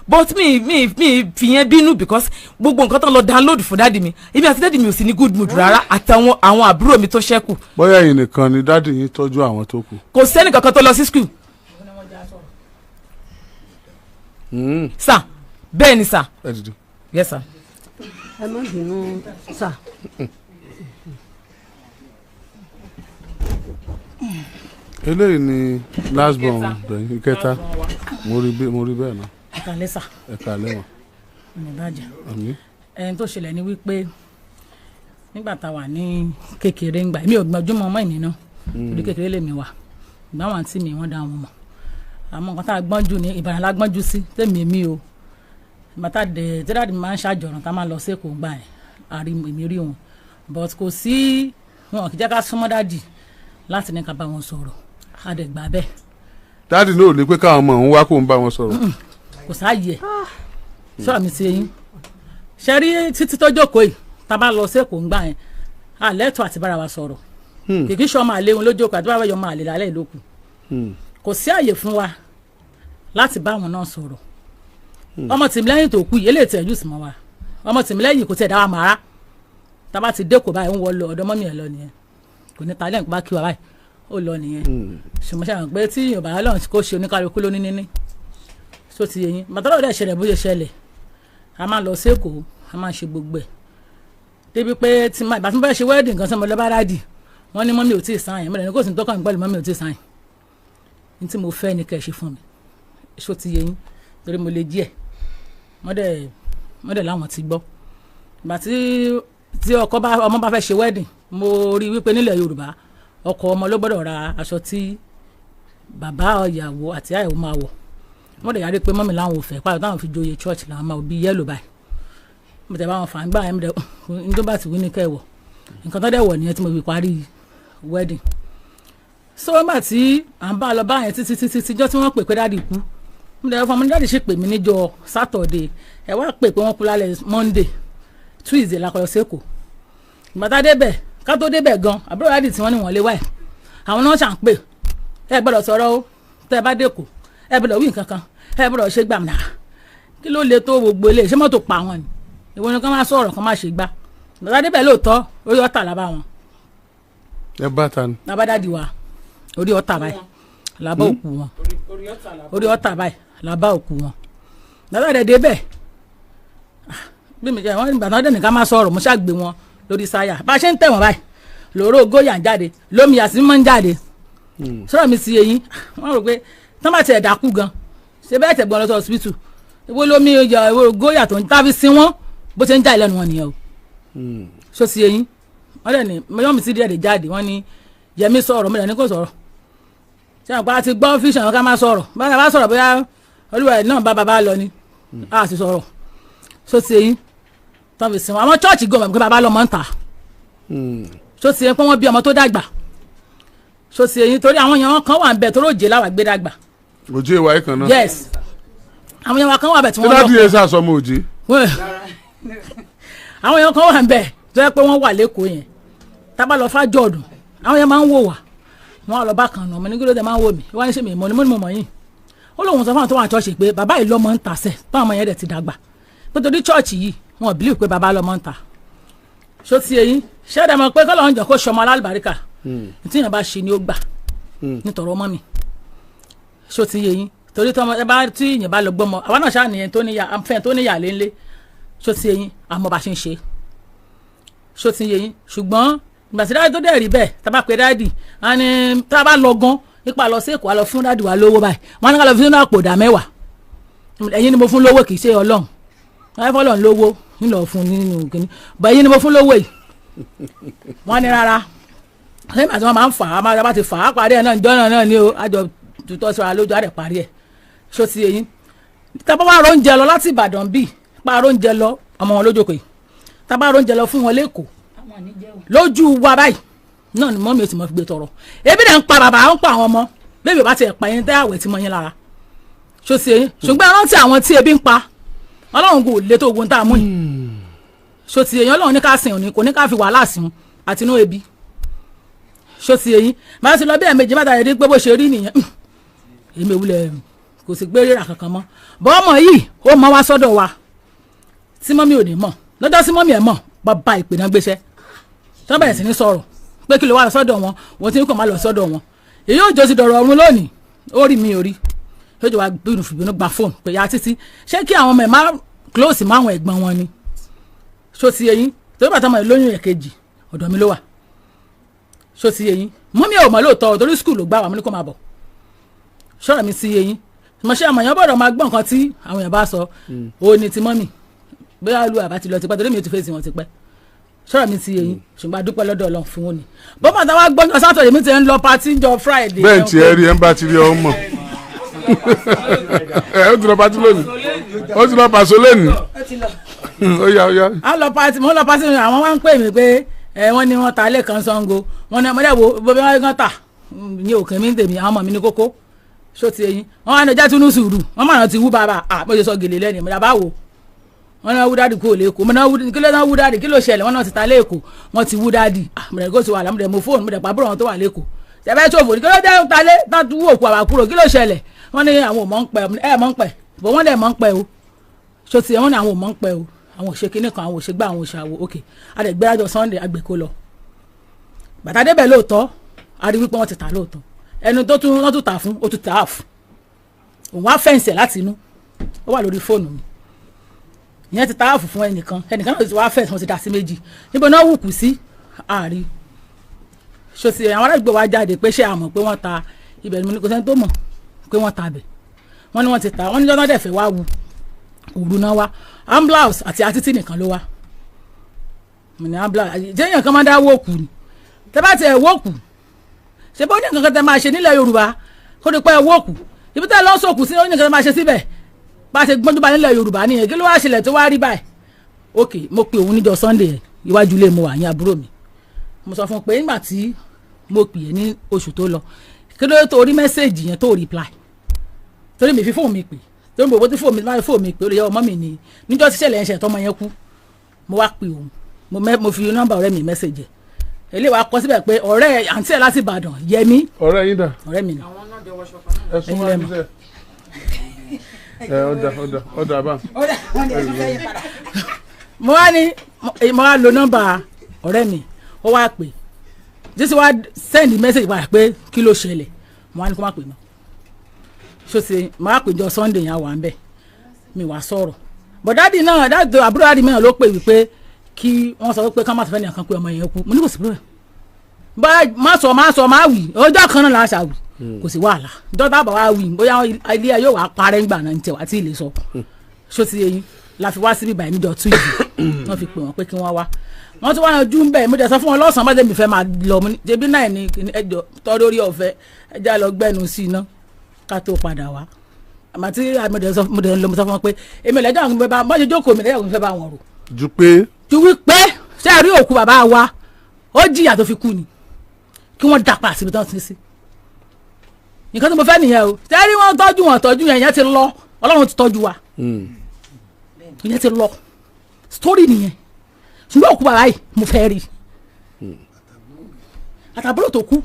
but mi fi yẹn bínú because gbogbo nǹkan tó ń lọ download fún dádì mi èmi àti dádì mi ò sí ní good mood rárá àtàwọn àbúrò mi tó ṣẹ́kù. bóyá ẹ̀yin nìkan ni dádì yín tọ́jú àwọn tó kù. kò sẹ́ni kankan tó lọ sí school. sà bẹ́ẹ̀ ni sà. ẹ dìde. yes sà. ẹ má bínú sà. eléyìí ni last born bẹ̀yìn ìkẹta mo rí bẹ́ẹ̀ náà. ẹ kàlẹ́ sà. ẹ kàlẹ́ wọn. ọ̀nà ìbàjẹ́. àmín. ẹni tó ṣẹlẹ̀ ni wípé nígbà tá a wà ní kékeré ńgbà mi ò gbọ́njú mọ́ ọmọ ìní náà orí kékeré lèmi wà ìgbà wọn àti mi wọ́n dá wọn mọ̀ àmọ́ nǹkan tá a gbọ́njú ní Ìbàdàn la gbọ́njú sí tèmi mi o bàtà dẹ̀ tẹ́lá mi máa ń ṣàjọ̀ràn tá a máa lọ sí Èkó gbà yẹn àrí èmi rí wọn but kò sí wọn kì í jẹ́ ká súnmọ́ dádì láti ní ká bá wọn sọ̀rọ̀ àdẹ̀gbà bẹ́ẹ̀. dádì náà ò ní pé káwọn ọmọ òun wá kó ń bá wọn sọ̀rọ̀. kò sáàyè sọ̀rọ̀ mi sí eyín ṣe rí títí tó jókòó yìí tá a bá lọ sí Èkó ń gbà yẹn àlẹ́tọ̀ àti bára wa sọ̀rọ̀ kìkì sọ máa léwu lójókòó àti bára yọ máa lè lálẹ́ ìlókù kò sí àyè fún wa láti bá wọn náà sọ̀rọ̀ ọmọ tìmílẹ́yìn tó kú yìí eléyìí tẹ̀ jù sí mọ́ wa ọmọ tìmílẹ́yìn kò tẹ̀ dá wa màrá tá a bá ti dẹ́kọ̀ báyìí ń wọ lọ ọ̀dọ́ mọ́mí ẹ̀ lọ nìyẹn kò ní talẹ́ nípa kí wa báyìí ó lọ nìyẹn ṣùgbọ́n ṣàwọn pé tí Yorùbá lọ́run kò ṣe oníkálukú ló ní níní só ti yẹ yín màtọ́lọ́ dẹ̀ ṣẹlẹ̀ bó ṣe ṣẹlẹ̀ a máa lọ sí Èkó a máa ṣe gbogbo ẹ̀ débi pé ìgbà tí mo fẹ́ ṣe wedding kan sọmọ lọ́ba dádì wọ́n ní mọ́mí ò tí ì sáyìn mọ́lẹ̀ ní kò sí ní tọ́kàn pẹ̀lú mọ́mí ò tí ì sáyìn ní tí mo fẹ́ ni kẹ́ ẹ ṣe fún mi só ti yẹ yín torí mo lè díẹ̀ wọ́n dẹ̀ láwọn ti gbọ́ ìgbà tí ọmọ bá fẹ́ ṣe wedding mo rí wípé nílẹ̀ Yorùbá ọkọ ọmọ ló gbọ́dọ̀ ra aṣọ tí bàbá ìyàwó àti ìyàwó máa wọ̀ wọ́n dẹ̀ yára pé mọ́mí láwọn ò fẹ́ pàrọ̀ táwọn fi joyè church làwọn máa bí yẹ́lò báyìí mo tẹ̀ bá wọn fà ń gbà ẹ̀ ní tó bá ti wí ní kẹ́wọ̀ nǹkan tó dẹ̀ wọ̀ nìyẹn tí mo fi parí wedding so nígbà tí à ń bá lọ báyẹn títí jọ́ tí wọ́n pè pé dáàdì kú mo dẹ̀ fún ọmọ dáàdì ṣe pè mí níjọ́ Saturday ẹ̀ wá pè pé wọ́n kú lálẹ́ Monday Tuesday la kọ lọ sí Èkó ìgbà tá débẹ̀ ká tó débẹ̀ gan àbúrò dáàdì tí wọ́n ní wọ́n lé wáyé àwọn náà ṣà ń pè ẹ gbọ́dọ̀ sọ̀rọ̀ o tẹ́ ẹ bá dẹ́kọ̀ ẹ gbọ́dọ̀ wí nǹkan kan ẹ gbọ́dọ̀ ṣe gbàmùnà kí ló lè tó gbogbo ilé ṣé mọ́tò pa wọn ni ìwọ ni kán máa sọ̀rọ̀ kán máa ṣe gbá bàbá débẹ̀ lóòótọ́ orí ọ̀tà làbá wọn. ẹ bá ta ni. làbá dádì wa orí ọ̀tà báyìí làbá òkú wọn orí ọ̀tà báyìí làbá òkú wọn bàbá dẹ̀ débẹ̀ bí mi jẹ́ wọ́n ní bàtà dẹ̀ ká máa sọ̀rọ̀ mo ṣàgbé wọn lórí sáyà bá a ṣe ń tẹ̀ wọ́n báyìí lòró góyà ń jáde lómi àti mímọ́ ń jáde sọ̀rọ̀ mi sí eyín wọ́n rò pé tán bá tiẹ̀ dákú gan ṣe bẹ́ẹ̀ tẹ̀ gbọ́n lọ sí hospital ìwé lómi ìwé góyà tó ń tábí sí wọn bó ṣe ń já ìlẹ́nu wọn nìyẹn o ṣó ti eyín wọ́n dẹ̀ ní mọ́yọ́mí sí díẹ̀ dé jáde wọ́n ní Yẹmí sọ̀rọ̀ mọ́lẹ̀ ní kò sọ̀rọ̀ ṣé àwọn pa ti gbọ́ fíṣàn ká máa sọ̀rọ̀ bá sọ̀rọ̀ bóyá olúwa náà bá bàbá lọ ni a sì sọ̀rọ̀ ṣó ti eyín tán fi sin wọn àwọn chọ́ọ̀chì gan pé bàbá lọ́mọ ń tà ṣó ti eyín pé wọ́n bí ọmọ tó dàgbà ṣó ti eyín torí àwọn èèyàn kan wà ń bẹ tó ròjé láwà gbé dàgbà. òjé ìwà ẹ̀kan náà. yes àwọn èèyàn kan wà bẹ tí wọ́n lọ. ṣé dáàdi yẹn sá sọmọ òjé. àwọn èèyàn kan wà ń bẹ tó yẹ pé wọ́n wà lẹ́kọ̀ọ́ yẹn tábà lọ fájọ́ ọdún àwọn yẹn máa ń wò wá wọn lọ bá kan náà ọmọ ní kí ló dé máa ń wò mí wọ́n á ní ṣe mi mọ̀ ní mọ̀ yín ó lóun sọ fún àwọn tó wà ní ṣọ́ọ̀ṣì pé bàbá yìí lọ́mọ ń ta sẹ̀ táwọn ọmọ yẹn dẹ̀ ti dàgbà nítorí ṣọ́ọ̀ṣì yìí wọn ò bílíì pé bàbá lọ́mọ ń ta ṣó ti eyín ṣẹ́ẹ̀dẹ̀ mọ̀ pé kọ́lọ́ ń jọ kó ṣọmọ alálùbáríkà tí yẹn bá ṣe ni ó gbà nítorí ọmọ mi ṣó ti eyín torí tí yẹn bá lọ gbọ́mọ àwa náà ṣáà nìyẹn tó níyà lé ṣó ti eyín àmọ́ bá ṣe ń ṣe ṣó ti eyín ṣùgbọ́n ìgbà tí dáàdì tó dẹ̀ rí bẹ́ẹ̀ tá a bá pe dáàdì a ní tá a bá lọ gan nípa lọ sí èkó a lọ fún dáàdì wa lówó báyìí wọn ní ká lọ fi sínú àpò ìdá mẹ́wàá ẹ̀yin ni mo fún lówó kì í ṣe ọlọ́run wọ́n fọ́ lọ́n lówó nílò fún nínú kìíní bọ̀ ẹ̀yin ni mo fún lówó yìí wọ́n ní rárá lẹ́yìn àti wọ́n máa ń fà á máa bá ti fà á parí ẹ̀ náà ìjọ́nà náà ni ó àjọ tutọ́ sọ́ra lójú àrẹ̀ parí ẹ̀ ṣó ti eyín tábà wà róúnjẹ lọ láti Ìbàdàn bíi pa róúnjẹ lọ ọmọ wọn lójókòó yìí tábà róúnjẹ lọ fún wọn lẹ́kọ̀ọ́ lójú wa báyìí náà ni mọ́mí ò ti mọ̀ fi gbé tọrọ ebi dẹ̀ ń pa bàbá ń pa àwọn ọmọ bébí bá ti ẹ̀ pa yín tẹ́ àwẹ̀ tí mọ yín lára ṣó ti eyín ṣùgbọ́n rántí àwọn tí ebi ń pa ọlọ́run kò lè tó ogun tá a mú yìí ṣó ti eyín ọlọ́run ní ká sìn òní kò ní ká fi wàhálà sìn àti inú ebi ṣó ti eyín máa ti lọ bí ẹ̀ẹ̀mejì mẹ́ta yẹn dé pé bó ṣe rí nìyẹn èmi ìwúlẹ̀ kò sì gbé rírà kankan mọ́ bọ́ọ̀mọ yìí ó mọ wá sọ́dọ̀ wa tí mọ́mí ò ní mọ̀ lọ́jọ́ sí mọ́mí ẹ̀ mọ̀ bàbá ìpè náà gbéṣẹ́ tó bẹ̀rẹ̀ sí ní sọ̀rọ̀ pé kí ló wà sọ́dọ̀ wọn wọ́n ti ń kàn máa lọ sọ́dọ̀ wọn èyí ò jọ sí dọ̀rọ̀ ọ̀run lónìí ó rí mi ò rí ó jọ wá bínú fìbínú gba fóònù pé ya títí ṣé kí àwọn ọmọ ẹ̀ má close mọ́ àwọn ẹ̀gbọ́n wọn ni ṣó ti eyín torí bàtà ọmọ ẹ̀ lóyún ẹ̀kejì ọ̀dọ̀ mi ló wà ṣó ti eyín mọ́mí ò mọ̀ lóòótọ́ torí skul ló gbá wa mo ní kó máa bọ̀ ṣọ́rọ̀ mi ti eyín mo ṣe àmọ̀ yẹn gbọ́dọ̀ máa gbọ́ nǹkan tí àwọn èèyàn bá sọ ó ní ti mọ́mí bóyá olú àbá ti lọ tipẹ́ torí mi ò ti fèsì wọn tipẹ́ sọ́rọ̀ mi ti eyín ṣùgbọ́n adúpẹ́ lọ́dọ̀ Ọlọ́run fún òní bọ́mọ̀ táwa gbọ́njọ sátọ̀dẹ̀ mi ti ń lọ patí jọ Friday. bẹ́ẹ̀ tí ẹ rí ẹ ń bá ti rí ọmọ ẹ ó ti lọ patí lónìí ó ti lọ pàṣọ lónìí ó yá ó yá. a lọ patí mo lọ patí àwọn wá ń pè mí pé wọ́n ní wọ́n ta ilé kan Ṣàngó wọ́n ní ọmọdé wo bóbá wọn kàn tà ní òkè mi ń tèmi àwọn ọmọ mi ní kókó ṣó ti eyín wọ́n wá ní ọjà túnú sùúrù wọ́n máa ti wú bàbá mo ṣe sọ gèlè lẹ́nu ìmọ̀dà báwo wọ́n náà wú dáàdì kó lè kó kí ló náà wú dáàdì kí ló ṣẹlẹ̀ wọ́n náà ti ta lẹ́ẹ̀kọ́ wọ́n ti wú dáàdì mọ̀dẹ̀ kó ti wà lámùdẹ̀ mo fóònù mọ̀dẹ̀ pàbúrò wọn tó wà lẹ́ẹ̀kọ́ ṣẹ̀fẹ̀ tó fò ní kí ló dé ta lé náà tún wú òkú àwàkúrò kí ló ṣẹlẹ̀ wọ́n ní àwọn ò mọ̀ ń pẹ́ ẹ̀ mọ̀ ń pẹ́ bò wọ́n dẹ̀ mọ̀ ń pẹ́ o ṣó ti wọ́n ní àwọn ò mọ̀ ń pẹ́ o àwọn òṣè kinní kan àwọn òṣè gbá àwọn òṣè àwò òkè adẹ̀gbẹ́rájọ Sunday àgbèkó lọ bàtà débẹ̀ lóòótọ́ a rí wípé wọ́n ti tà lóòótọ́ ẹnu tó tún wọ́n tún tà fún ó tún tà áàfù òun á fẹ́ǹsì ẹ̀ láti inú ó wà lórí fóònù mi ìyẹn ti ta áàfù fún ẹnìkan náà ti wá fẹ́ǹsì wọn ti dà sí méjì níbo náà wùkù sí àárí ṣòsì àwọn aráàlú wa jáde pé ṣé àmọ̀ pé wọ́n ta ibẹ̀ ni mo ní kò sẹ́ni tó mọ̀ pé wọ́n ta bẹ̀ wọ́n ní wọ́n ti ta wọ́n ní jọ́nà dẹ̀fẹ̀ wá wu òru náà wá ambulance àti atítì nìkan ló wá mo ní ambulance jẹ́yìn kan máa dá wọ́ọ̀kù ni tẹ́ bá ti ẹ̀ wọ́ọ̀kù ṣe bó ní nǹkan kan tẹ́ máa ṣe nílẹ̀ Yorùbá kó ní pẹ́ wọ́ọ̀kù ibi tẹ́ lọ́ sọ̀kù sí ó ní nǹkan tẹ́ máa ṣe síbẹ̀ bá a ṣe gbọ́njú bá nílẹ̀ Yorùbá nìyẹn kí ló wá ṣẹlẹ̀ tó wá rí báyìí ok mo pe òun níjọ́ Sunday ẹ̀ iwájú ilé mo wà ní àbúrò mi mo sọ fún un pé nígbà tí mo pè é ní oṣù tó lọ kí ló tó rí mẹ́sẹ̀gì yẹn tó reply torí mi fi fóònù mi pè torí mo bó ti fóònù mi pè ó lè yẹ ọmọ mi ní níjọ́ tí ṣẹlẹ̀ yẹn ṣẹ̀ tọ́mọ yẹn kú mo wá pe òun mo fi nọ́mbà ọ̀rẹ́ mi mẹ́sẹ̀gì ẹ̀ eléyìí wá kọ síbẹ̀ pé ọ̀rẹ́ àǹtí ẹ̀ láti Ìbàdàn Yẹmí ọ̀rẹ́ yín dà ọ̀rẹ́ mi ni ẹ sún wá níṣẹ́ ọ̀dà bá. mo wá lo nọ́mbà ọ̀rẹ́ mi ó wá pè jésù wá send message padà pé kí ló ṣẹlẹ̀ mo wá ní kó má pè mọ́ ṣòṣe mo wá pè jọ Sunday yẹn wà ń bẹ̀ mi wá sọ̀rọ̀ bọ̀dádì náà dáàdì àbúrò dáàdì mìíràn ló pè wípé kí wọ́n sọ pé ká má sọ fẹ́ nìkan pé ọmọ yẹn kú mo ní kò sí pé má sọ má wì ọjọ́ kan náà la ṣàwì kò sí wàhálà dọ́tà bá wa wí bóyá ilé ayé wà á parẹ́ ńgbà náà ní tẹ̀wá tí ì lè sọ ṣó ti yẹ yín la fi wá síbí báyìí níjọ́ Tuesday wọ́n fi pè wọ́n pé kí wọ́n wá wọ́n tún wá yanjú ń bẹ̀ mo jẹ́ sọ fún wọn lọ́sàn-án bá tẹ̀mí fẹ́ máa lọ mo ní jẹbi náà ní ẹjọ́ tọ́ lórí ọ̀fẹ́ ẹjẹ́ lọ gbẹ́nu sí iná ká tó padà wá àmọ́ tí mo dẹ̀ lọ mo sọ fún wọn pé èmi lẹ́jọ́ àwọn fẹ́ bá wọ́n ṣe jókòó mi lẹ́jọ́ àwọn fẹ́ bá wọn rò. ju wípé ṣé ẹ rí òkú bàbá wa ó jìyà tó fi kú ni kí wọ́n dàpọ̀ àsìbí tán sí sí nǹkan tí mo fẹ́ nìyẹn o ṣé ẹ rí wọn tọ́jú yẹn ti lọ Ọlọ́run ti tọ́jú wa ìyẹn ti lọ story nìyẹn ṣùgbọ́n òkú bàbá yìí mo fẹ́ rí àtàbúrò tó kú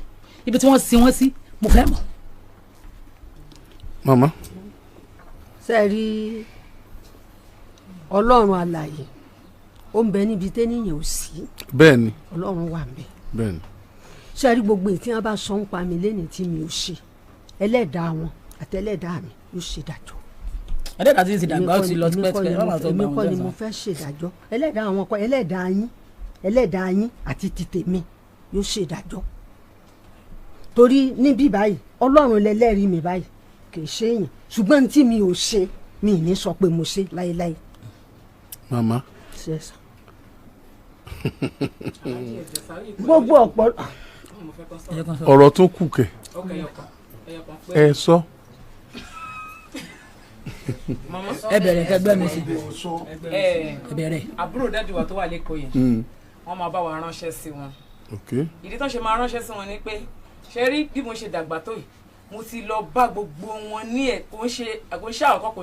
ibi tí wọ́n sin wọ́n sí mo fẹ́ mọ̀. mama. ṣe rí Ọlọ́run alààyè ó ń bẹ níbi tẹ́nìyàn ò sí. bẹ́ẹ̀ni. Ọlọ́run wà ń bẹ. bẹ́ẹ̀ni. ṣe rí gbogbo ètí wọn bá sọ ń pa mi lẹ́ni tí mi ò ṣe ẹlẹ́dàá wọn àtẹlẹ́dàá mi yóò ṣe dájọ́. ẹlẹ́dàá ti dàgbà ó ti lọ tipẹ́tipẹ́ èmi kọ́ ni mo fẹ́ ṣèdájọ́ ẹlẹ́dàá àwọn kọ́ ẹlẹ́dàá yín àti ti tèmi yóò ṣèdájọ́ torí níbí báyìí Ọlọ́run lẹ́lẹ́rìí mi báyìí kì í ṣe èèyàn ṣùgbọ́n tí mi ò ṣe mi ní sọ pé mo ṣe láéláé. màmá. gbogbo ọ̀pọ̀. ọ̀rọ̀ tó kù kẹ̀ ẹ sọ. ẹ bẹ̀rẹ̀ kẹgbẹ́ mi sí ẹ bẹ̀rẹ̀. àbúrò dádì wa tó wà lẹ́kọ̀ọ́ yẹn wọ́n máa bá wa ránṣẹ́ sí wọn. ìdí tó ṣe máa ránṣẹ́ sí wọn ni pé ṣe rí bí mo ṣe dàgbà tó yìí mo ti lọ bá gbogbo wọn ní ẹ̀ kò ń ṣe àkọ́kọ́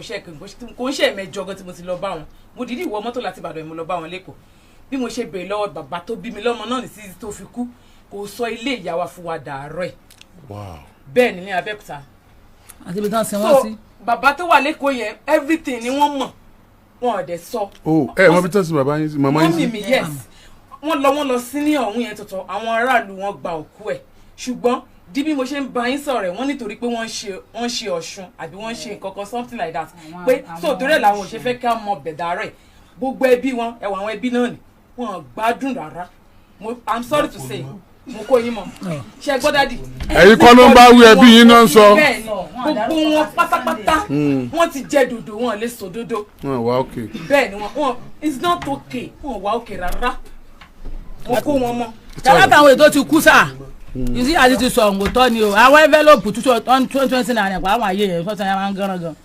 kò ń ṣe ẹ̀mẹjọ gan tí mo ti lọ bá wọn mo dìídì wọ mọ́tò láti Ìbàdàn mo lọ bá wọn lẹ́kọ̀ọ́ bí mo ṣe béèrè lọ́wọ́ bàbá tó bí mi lọ́mọ náà ní títí tó fi kú kò sọ ilé ìyá wa fún wa dàárọ̀ ẹ̀ bẹ́ẹ̀ ni ní Abẹ́òkúta. àti ibi tí wọ́n sin wọ́n sí. bàbá tó wà lẹ́kọ̀ọ́ yẹn everything ni wọ́n mọ̀ wọn ò dẹ̀ sọ. ẹ wọ́n fi tẹ́sí bàbá yín sí màmá yín sí. wọ́n mì mí yes wọ́n lọ sí ní ọ̀hún yẹn tuntun àwọn aráàlú wọn gba òkú ẹ̀ ṣùgbọ́n di bí mo ṣe ń bá yín sọ̀rọ̀ wọ́n nítorí pé wọ́n ṣe Ọ̀ṣun àbí wọ́n ṣe nǹkan kan something like that pé so torí ẹ̀ làwọn ò ṣe fẹ́ ká mọ bẹ̀dà rẹ̀ gbogbo ẹbí wọn ẹwà àwọn ẹbí náà ni wọn gbádùn rárá I'm sorry to say mo kó yín mọ ṣe gbọ́ dádì. ẹ̀yin kọ́ ló ń bá wí ẹbí yín náà sọ. bẹ́ẹ̀ni gbogbo wọn pátápátá wọ́n ti jẹ dòdò wọn lè sọ dòdò. wọn wá òkè. bẹ́ẹ̀ni wọn it's not okay wọn wá òkè rárá mo kó wọn mọ. tẹ́lá táwọn ètò ti kú sáà ìsí àti ti sọ òǹgò tọ́ ni o àwọn envelope tuntun 2020 naira pa àwọn àyè yẹn fọ́sàn yẹn máa ń gánran gan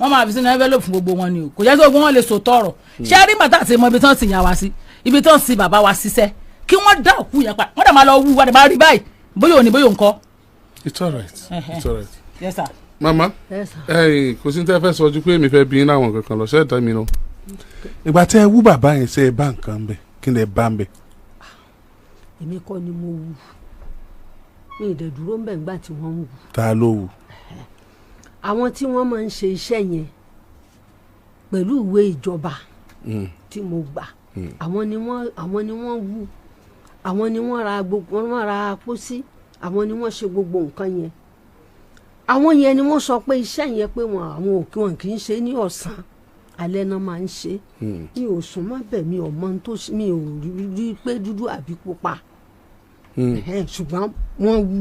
wọ́n máa fi sínú envelope fún gbogbo wọn ni o kò jẹ́ kí gbogbo wọn lè sọ tọrọ ṣé rí bàtà àti ìmọ̀ ibi tí wọ́n ti yàn wá sí ibi tí wọ́n ti bàbá wa ṣiṣẹ́ kí wọ́n dá òkú yẹn pa wọ́n dà máa lọ wú wọ́n dà máa rí báyìí bóyá òní bóyá òǹkọ́. it's alright it's alright. yes sir. mama kò sí ní tẹ́ fẹ́ sọ ju pé mi fẹ́ bí iná àwọn kankan lọ ṣe é tán mi nù. ìgbà tẹ́ ẹ wú bàbá yẹn ṣe é bá nǹkan bẹ̀ kí lè bá ń bẹ̀. èmi kọ́ ni mo wù mi ìdẹ̀ dúró ń bẹ̀ ńgbà tí wọ́n ń wù. ta ló wù. àwọn tí wọ́n máa ń ṣe iṣẹ́ yẹn pẹ̀lú ìwé ìjọba tí mo gbà àwọn ni wọ́n wù àwọn ni wọ́n ra gbogbo wọ́n ra pósí àwọn ni wọ́n ṣe gbogbo nǹkan yẹn àwọn yẹn ni wọ́n sọ pé iṣẹ́ yẹn pé àwọn òkè wọn kì í ṣe ní ọ̀sán alẹ́ náà máa ń ṣe mi ò sùn má bẹ̀ mi ò mọ tó mi ò rí pé dúdú àbí pupa ṣùgbọ́n wọ́n wù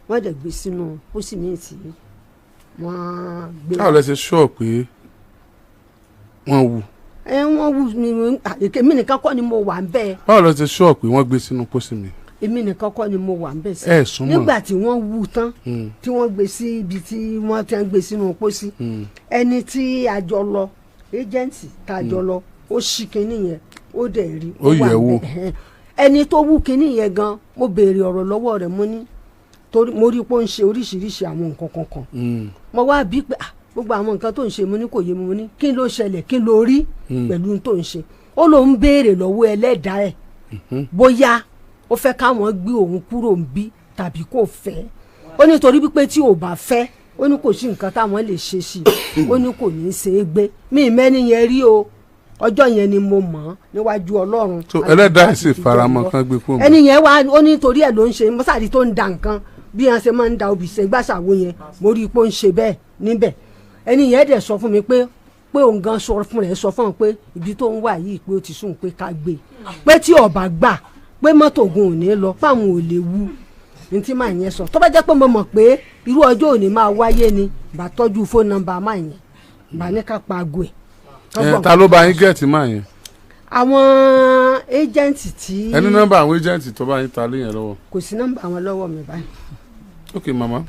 wọ́n dẹ̀ gbé sínú pósí mi tì í wọ́n gbé. káwọn lẹ ṣe sọ pé wọ́n wù. wọ́n wù èmi nìkan kọ́ ni mo wà ń bẹ́ẹ̀. báwo lẹ ṣe sọ pé wọ́n gbé sínú pósí mi. èmi nìkan kọ́ ni mo wà ń bẹ́ẹ̀ sí. ẹ súnmọ́ nígbà tí wọ́n wù tán tí wọ́n gbé sí ibi tí wọ́n ti ń gbé sínú pósí ẹni tí a jọ lọ ẹjẹǹtì tá a jọ lọ ó ṣí kinní yẹn ó dẹ̀ rí ó yẹ̀ wò ẹni tó wú kinní yẹn gan mo béèrè ọ̀rọ̀ lọ́wọ́ rẹ̀ mo ní torí mo rí i pé ó ń ṣe oríṣiríṣi àwọn nǹkan kankan mo wá bí pé gbogbo àwọn nǹkan tó ń ṣe mo ní kò yé mi mo ní kí ló ṣẹlẹ̀ kí ló rí pẹ̀lú tó ń ṣe ó ló ń béèrè lọ́wọ́ ẹlẹ́dàá ẹ̀ bóyá ó fẹ́ káwọn gbé òun kúrò ń bí tàbí kò fẹ́ ó ní torí wípé tí ò bá fẹ́ ó ní kò sí nǹkan táwọn lè ṣe sí i ó ní kò ní í ṣe é gbé mi mẹ́ni yẹn rí o ọjọ́ yẹn ni mo mọ̀ níwájú Ọlọ́run. so ẹlẹ́dàá sì faramọ́ kan gbé fún mi. ẹni yẹn wá ó ní torí ẹ̀ ló ń ṣe mọ́sàdí tó ń da nǹkan bí wọ́n ṣe máa ń da obì ṣe gbàṣàwó yẹn mo rí i pé ó ń ṣe bẹ́ẹ̀ níbẹ̀ ẹni yẹn dẹ̀ sọ fún mi pé òun gan sọ fún rẹ̀ sọ fún un pé ibi tó ń wà yìí pé ó ti sùn pé ká gbé pé tí ọba gbà pé mọ́tò ogun ò ní lọ fáwọn ò lè wú ní tí màá yẹn sọ tó bá jẹ́ pé mo mọ̀ pé irú ọjọ́ òní máa wáyé ni bá tọ́jú fóònù nọ́mbà máa yẹn bá ní ká pa aago ẹ̀. ta ló bá yín gẹ̀ẹ́tì máa yẹn. àwọn ẹ́jẹ̀ǹtì tí. ẹni nọ́mbà àwọn ẹ́jẹ̀ǹtì tó bá yín ta lé yẹn lọ́wọ́. kò sí nọ́mbà àwọn lọ́wọ́ mi báyìí. ok mama.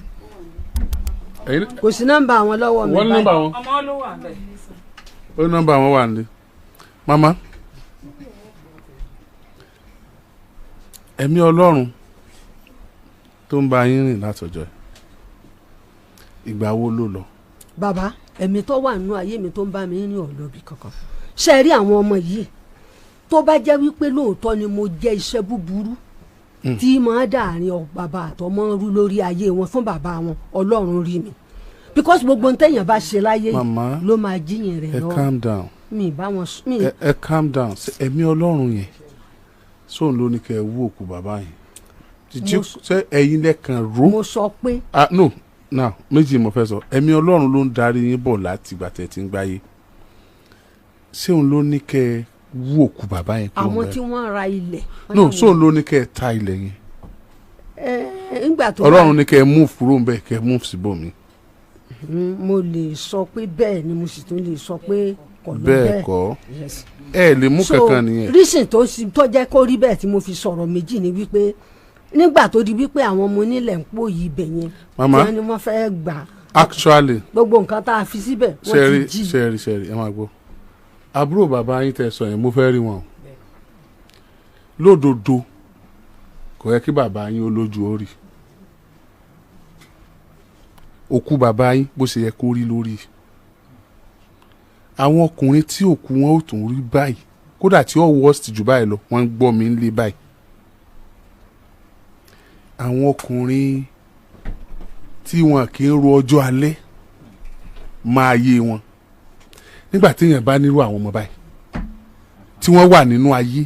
kò sí nọ́mbà àwọn lọ́wọ́ mi báyìí. wọ́n ní nọ́mbà wọn. ọmọ ló wà bẹ́ẹ̀. ó ní nọ́mbà wọn wà nílé. mama. ẹ̀mí ọlọ́run tó ń bá yín rìn látọjọ́ ìgbà wo ló lọ. bàbá ẹ̀mí tó wà nínú ayé mi tó ń bá mi rìn ọ̀lọ́bì kankan ṣe rí àwọn ọmọ yìí tó bá jẹ́ wípé lóòótọ́ ni mo jẹ́ iṣẹ́ búburú tí máa dàárín bàbá àtọmọ rú lórí ayé wọn fún bàbá wọn ọlọ́run rí mi because gbogbo ntẹ̀yàn bá ṣe láyé ló máa jíyìn rẹ̀ lọ. ẹ calm down. mi bá wọn. ẹ calm down ẹ̀mí ọlọ́run yẹn sóun ló ní kẹ́ ẹ wú òkú bàbá yẹn ṣé ẹ̀yin lẹ́kàn ró. mo sọ pé. no now méjì mo fẹ́ sọ ẹ̀mí ọlọ́run ló ń darí yín bọ̀ láti ìgbà tẹ̀ tí ń gbáyé ṣé òun ló ní kẹ́ ẹ wú òkú bàbá yẹn. àwọn tí wọ́n ra ilẹ̀. no sóun ló ní kẹ́ ẹ ta ilẹ̀ yẹn. nígbà tó ọlọ́run ní kẹ́ ẹ move kúrò ń bẹ̀ kẹ́ ẹ move síbòmí. mo lè sọ pé bẹ́ẹ̀ ni mo sì tún lè sọ pé kò lọ bẹ́ẹ̀ kọ́ ẹ lè mú kankan nìyẹn. so reason tó jẹ́ kó rí bẹ́ẹ̀ tí mo fi sọ̀rọ̀ méjì ni wípé nígbà tó di wípé àwọn ọmọ onílẹ̀ ń pò yìí ibẹ̀ yẹn tí wọ́n fẹ́ gbà. actually gbogbo nǹkan tá a fi síbẹ̀ wọ́n ti jí. ṣẹ́ẹ̀rì ẹ máa gbọ́ àbúrò bàbá yín tẹ́ sọ yẹn mo fẹ́ rí wọn o lódodo kò yẹ kí bàbá yín ó lójú orí òkú bàbá yín bó ṣe yẹ kó rí lórí àwọn ọkùnrin tí òkú wọn ò tún rí báyìí kódà tí ó worst jù báyìí lọ wọ́n ń gbọ́ mi ń lé báyìí àwọn ọkùnrin tí wọn kì í ro ọjọ́ alẹ́ máa yé wọn nígbà tí èèyàn bá nírú àwọn ọmọ báyìí tí wọ́n wà nínú ayé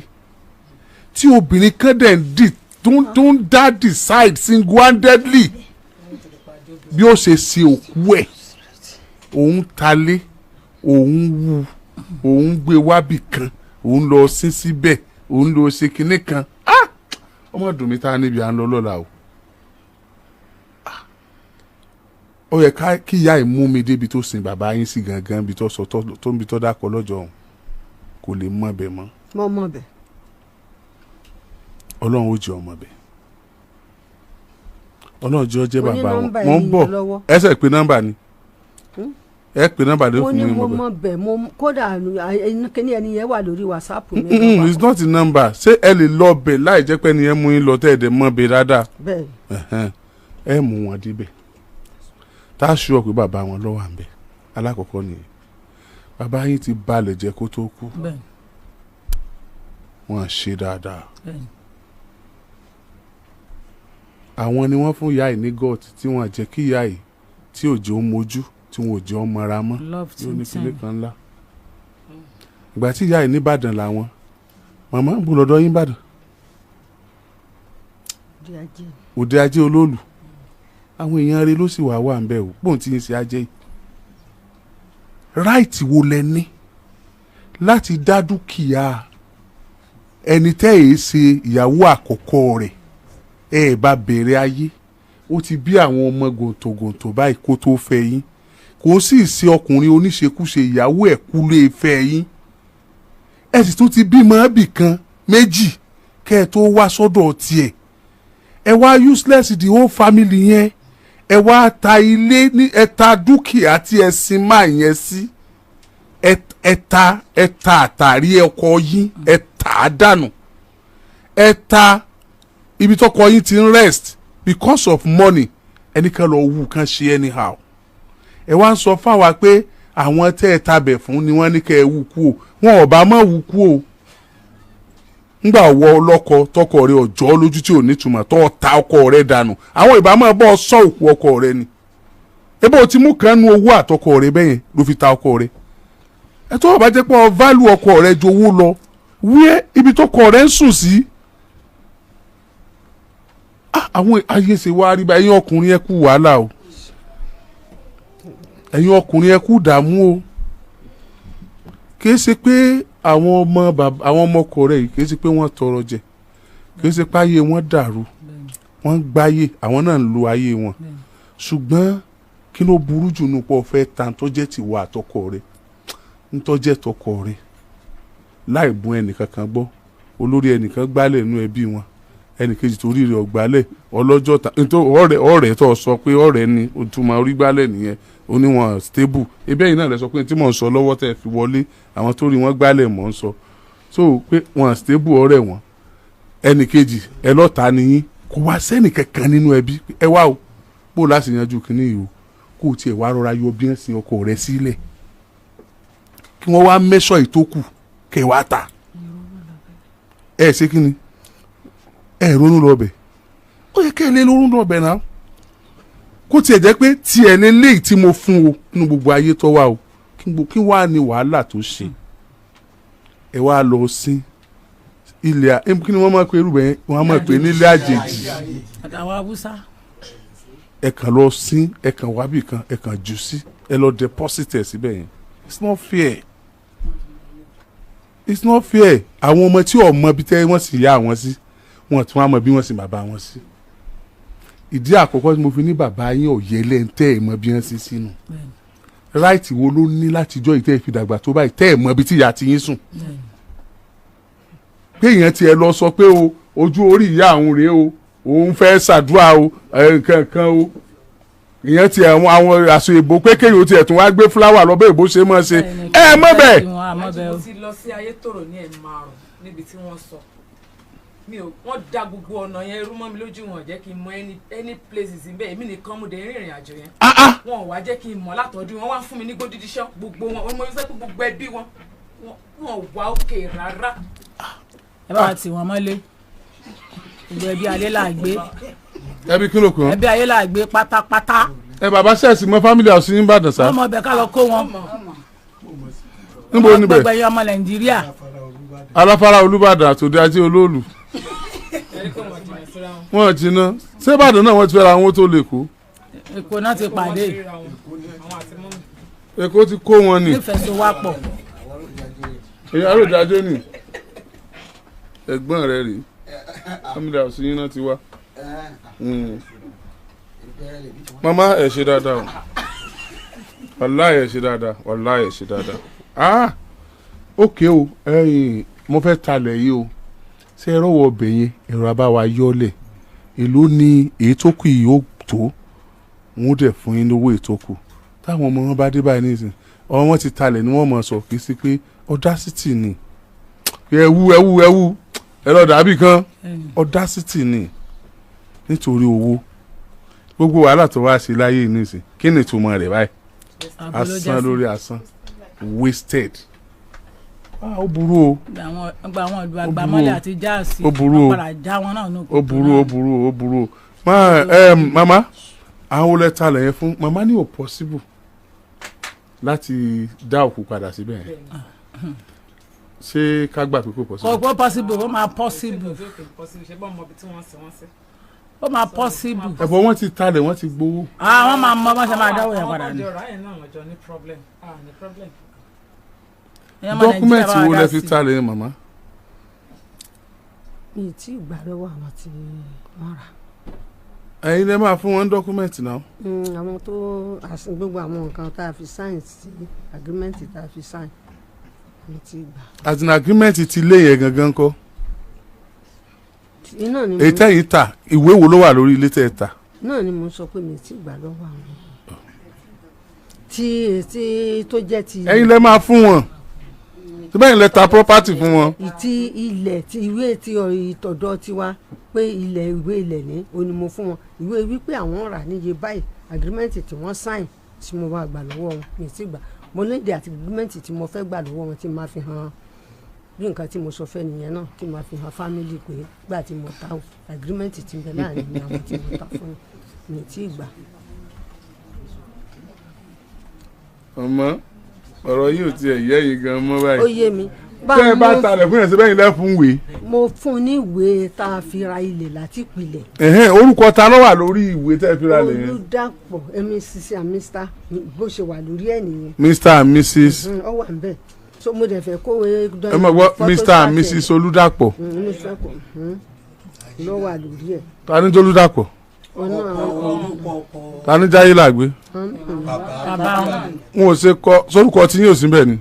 tí obìnrin kan dẹ̀ ń dì tó ń dá decide single-handedly bí ó ṣe ṣe òkú ẹ̀ òun talé òun wú òun gbé wábì kan òun lọ sí síbẹ̀ òun lọ ṣe kinní kan ọmọ dùn mí tá níbi à ń lọ lọ́la o ó yẹ kí ìyá ẹ̀ mú mi débi tó sin bàbá yín sí gangan bí tó sọ tó ń bi tó dákọ̀ lọ́jọ́ òun kò lè mọ̀ bẹ́ẹ̀ mọ́. mo mọ̀ bẹ́ẹ̀. ọlọ́run ó jẹ́ ọmọ bẹ́ẹ̀ ọlọ́run jẹ́ ọjẹ́ bàbá wọn mo ń bọ̀ ẹsẹ̀ pé nọ́mbà ni ẹ pé nọ́mbà ló fún mi. mo mọ̀ bẹ́ẹ̀ mo kódà kíní ẹni yẹn wà lórí whatsapp mi. it's not a number ṣé ẹ lè lọ bẹ̀ láì jẹ́ pé ẹni yẹn mú yín lọ tẹ́ ẹ̀ dẹ̀ mọ́ bẹ́ẹ̀ dáadáa. bẹ́ẹ̀ ẹ mú wọn débẹ̀ tá a ṣúọ pé bàbá wọn lọ́wọ́ à ń bẹ̀ alákọ̀ọ́kọ́ nìyẹn bàbá yín ti balẹ̀ jẹ́ kó tó kú wọ́n ṣe dáadáa àwọn ni wọ́n fún ìyá yìí ní god tí wọ́n jẹ́ kí ìyá yìí tí òjò ń mojú tí wọ́n òjò ń mọra mọ́ yóò ní kílé kan ńlá ìgbà tí ìyá yìí ní Ìbàdàn làwọn màmá ń bù lọ́dọ̀ yín Ìbàdàn òde ajé olóòlù àwọn èèyàn rẹ ló sì wà ń bẹ̀ ò pòun tí ń ṣe ajé yìí ráìtì wo lẹ ní láti dá dúkìá ẹni tẹ́ ẹ̀ ṣe ìyàwó àkọ́kọ́ rẹ̀ ẹ bá bẹ̀rẹ̀ ayé ó ti bí àwọn ọmọ gòntògòntò báyìí kó tó fẹ́ yín kò sì ṣe ọkùnrin oníṣekúṣe ìyàwó ẹ̀ kú lè fẹ́ yín ẹ sì tún ti bímọ bì kan méjì kẹ́ ẹ tó wá sọ́dọ̀ tiẹ̀ ẹ wá useless the whole family yẹn ẹ wá ta ilé ní ẹ ta dúkìá tí ẹ sin máa yẹn sí ẹ ta àtàrí ọkọ yín ẹ tà á dànù ẹ ta ibi tọkọ yín ti ń rest because of money ẹnìkan lọ wù kán ṣe anyhow ẹ wá ń sọ fáwa pé àwọn tẹ́ ẹ tabẹ̀ fún ni wọ́n ní kẹ́ ẹ wù kú o wọn ò bá má wù kú o ńgbà wọ ọlọ́kọ tọkọ rẹ ọjọ́ lójú tí ò nítumọ̀ tó ta ọkọ rẹ dànù àwọn ìbá máa bọ́ sọ òkú ọkọ rẹ ni ebe o ti mú kan nu owó àtọkọ rẹ bẹ́yẹn ló fi ta ọkọ rẹ ẹ tó bá jẹ́ pé ọ válù ọkọ rẹ ju owó lọ wíyẹ ibi tọkọ rẹ ń sùn sí àwọn ayé ṣe wá rí bá ẹ̀yin ọkùnrin ẹ kú wàhálà o ẹ̀yin ọkùnrin ẹ kú dààmú o kì í ṣe pé àwọn ọmọ ọkọ rẹ yìí kì í ṣe pé wọ́n tọrọ jẹ kì í ṣe pé ayé wọn dàrú wọ́n ń gbáyé àwọn náà ń lo ayé wọn ṣùgbọ́n kí ló burú jù nù pọ̀ fẹ́ ta tó jẹ́ tìwọ àtọkọ rẹ ntọ́ jẹ́ tọkọ rẹ láì bún ẹnìkan kan gbọ́ olórí ẹnìkan gbálẹ̀ nínú ẹbí wọn ẹnìkejì torí rẹ̀ ọ̀gbálẹ̀ ọlọ́jọ́ ta ọ̀rẹ́ tó sọ pé ọ̀rẹ́ ni òtúmọ̀ orí gbálẹ̀ nìyẹn oníwọ̀n stable ebẹ́ yìí náà lẹ sọ pé tí mò ń sọ lọ́wọ́ tẹ́ fi wọlé àwọn tó rí wọn gbálẹ̀ mò ń sọ so pé wọn stable ọ̀rẹ́ wọn ẹnìkejì ẹlọ́ta nìyí kò wá sẹ́nì kankan nínú ẹbí ẹ wá o bó láti yanjú kínní yìí o kó o tiẹ̀ wá rọra yọ bí wọ́n sin ọkọ rẹ sílẹ̀ kí wọ́n wá mẹ́sọ̀ ìtókù kẹ́ wá ta ẹ ṣe kínní ẹ ronú lọ́bẹ̀ ó yẹ kẹ́ ẹ lé lórún lọ́bẹ̀ náà kó tiẹ̀ jẹ́ pé tiẹ̀ lélẹ́yìí tí mo fún o nínú gbogbo ayé tó wà o kí wàá ní wàhálà tó ṣe ẹ wá lọ sí ilẹ̀ kí ni wọ́n máa pe irúbẹ̀ yẹn wọ́n máa pe nílé àjèjì àtàwọn Haúsá ẹ kàn lọ sí ẹ kàn wábì kan ẹ kàn jù sí ẹ lọ deposit ẹ síbẹ̀ yẹn it's not fair it's not fair àwọn ọmọ tí ọmọ bíi tẹ́ wọ́n sì yá àwọn sí wọ́n tún wá mọ bí wọ́n sì bàbá wọn sí ìdí àkọ́kọ́ tí mo fi ní bàbá yín ọ̀yẹ́ lẹ́ńtẹ́ ẹ̀ mọ bí wọ́n sì sínú ráìtì wo ló ní látijọ́ ìtẹ́ ìfidàgbà tó báyìí tẹ́ ẹ̀ mọ bí tí ìyá ti yín sùn pé èèyàn tiẹ̀ lọ sọ pé o ojú orí ìyá àwọn rèé o òun fẹ́ ṣàdúrà o nǹkan o ìyẹn tiẹ̀ àwọn àṣọ ìbò pé kéèyàn tiẹ̀ tún wá gbé fúláwà lọ́bẹ̀ ìbò ṣe máa ṣe ẹ mọ̀ bẹ́ẹ̀. mo ti lọ sí Ayétòrò ní ẹ̀5 níbi tí wọ́n sọ wọ́n da gbogbo ọ̀nà yẹn rú mọ́ mi lójú wọn jẹ́ kí n mọ any places níbẹ̀ èmi nìkan mo dé rìnrìn àjò yẹn wọn ò wá jẹ́ kí n mọ̀ látọ̀dún wọn wá fún mi ní gódídíṣọ́ gbogbo wọn mo fẹ́ pé gbogbo ẹbí wọn wà òkè rárá. ẹ bá wa tì wọ́n mọ́lé gbogbo ẹbí ayé là gbé ẹbí kí ló kù wọn. ẹbí ayé là gbé pátápátá. ẹ bàbá sẹ́ẹ̀sì mọ́ family house ní Ìbàdàn sá. wọ́n mọ ọbẹ̀ ká lọ kó wọn. níbo níbẹ̀ gbogbo ẹ̀yin ọmọ Nàìjíríà. aláfárá Olúbàdàn àtòdé ajé olóòlù wọn jìnnà ṣé Ìbàdàn náà wọ́n ti fẹ́ra àwọn tó lè kó. Èkó náà ti pàdé. Èkó ti kó wọn ni. nífẹ̀ẹ́sowápọ̀. èyí àròjàjò ni ẹ̀gbọ́n rẹ̀ rèé family house yín náà ti wá. mama ẹ ṣe dáadáa o wàláhì ẹ ṣe dáadáa wàláhì ẹ ṣe dáadáa ókè o mo fẹ́ talẹ̀ yìí o ṣé ẹ rọ́wọ́ ọbẹ̀ yẹn ẹ̀rọ abáwa yọ́lẹ̀ èló ni èyí tó kù yìí ó tó wọn ó dẹ̀ fún yín lówó ètò kù táwọn ọmọ wọn bá dé báyìí nísìn ọmọ wọn ti talẹ̀ ni wọ́n mọ̀ sọ kì í sí pé audacity ni ẹ̀wù ẹ lọ dàbí kan audacity ni nítorí owó gbogbo wàhálà tó wá sí láyé nísìn kí ni ìtumọ̀ rẹ̀ báyìí asán lórí asán wasted ó burú o. gba àwọn ìlú agbamọ́lẹ̀ àti jáàsì ó burú o padà já wọn náà nù. ó burú o mama àwọn olè talẹ̀ yẹn fún mama ní ò possible láti dá òkú padà síbẹ̀ yẹn ṣé ká gbà pé kò possible. kò possible ó máa possible ó máa possible. ẹ̀fọ́ wọn ti talẹ̀ wọ́n ti gbowó. wọ́n máa mọ bọ́n ṣe máa dáwọ́ yẹn padà ní. dọ́kúmẹ̀ntì wo lẹ fi talẹ̀ yẹn màmá. mi ì tí ì gbà lọ́wọ́ àwọn tí wọ́n rà. ẹ̀yin lẹ máa fún wọn dọ́kúmẹ̀ntì náà. àwọn tó gbogbo àwọn nǹkan tá a fi sign sí agreement tá a fi sign mi ti gbà. as in agreement ti lé yẹn gangan kọ́. èyí tẹ́yìn ta ìwé wo ló wà lórí ilé tẹ́ ẹ ta. náà ni mo sọ pé mi ti gbà lọ́wọ́ àwọn tí tó jẹ́ ti. ẹ̀yin lẹ máa fún wọn síbẹ̀ yìí lẹ ta property fún wọn. ìtì ilẹ̀ ti ìwé ti ìtọ̀dọ̀ tiwa pé ilẹ̀ ìwé ilẹ̀ ní òní mo fún wọn ìwé wípé àwọn rà níye báyìí agreement tí wọ́n sign tí mo bá gbà lọ́wọ́ wọn mi ti gbà mo léde àti agreement tí mo fẹ́ gbà lọ́wọ́ wọn tí máa fi hàn bí nǹkan tí mo sọ fẹ́ nìyẹn náà tí máa fi hàn family pé gbà tí mo ta agreement tí ń bẹ láàrin mi àwọn tí mo ta fún mi ti gbà. ọmọ ọ̀rọ̀ yìí ò tiẹ̀ yẹ yìí gan mọ́ báyìí. ó yé mi. tẹ́ ẹ bá talẹ̀ fún yẹn síbẹ̀ yìí lẹ́fún ìwé. mo fún ní ìwé tá a fi ra ilẹ̀ láti pilẹ̀. orúkọ ta ló wà lórí ìwé tẹ́ ẹ fi ra lẹ̀ yẹn. Olùdàpọ̀ Mrs and Mr bó ṣe wà lórí ẹ̀ nìyẹn. Mr and Mrs. ó wà ń bẹ̀ so mo dẹ̀ fẹ́ kówé. ẹ mọ̀ gbọ́ Mr and Mrs Olùdàpọ̀. ló wà lórí ẹ̀. ta ni Jolúdàpọ̀ ta ni Jáyé làgbé wọn ò ṣe kọ sórúkọ tí yóò sí bẹ́ẹ̀ ni.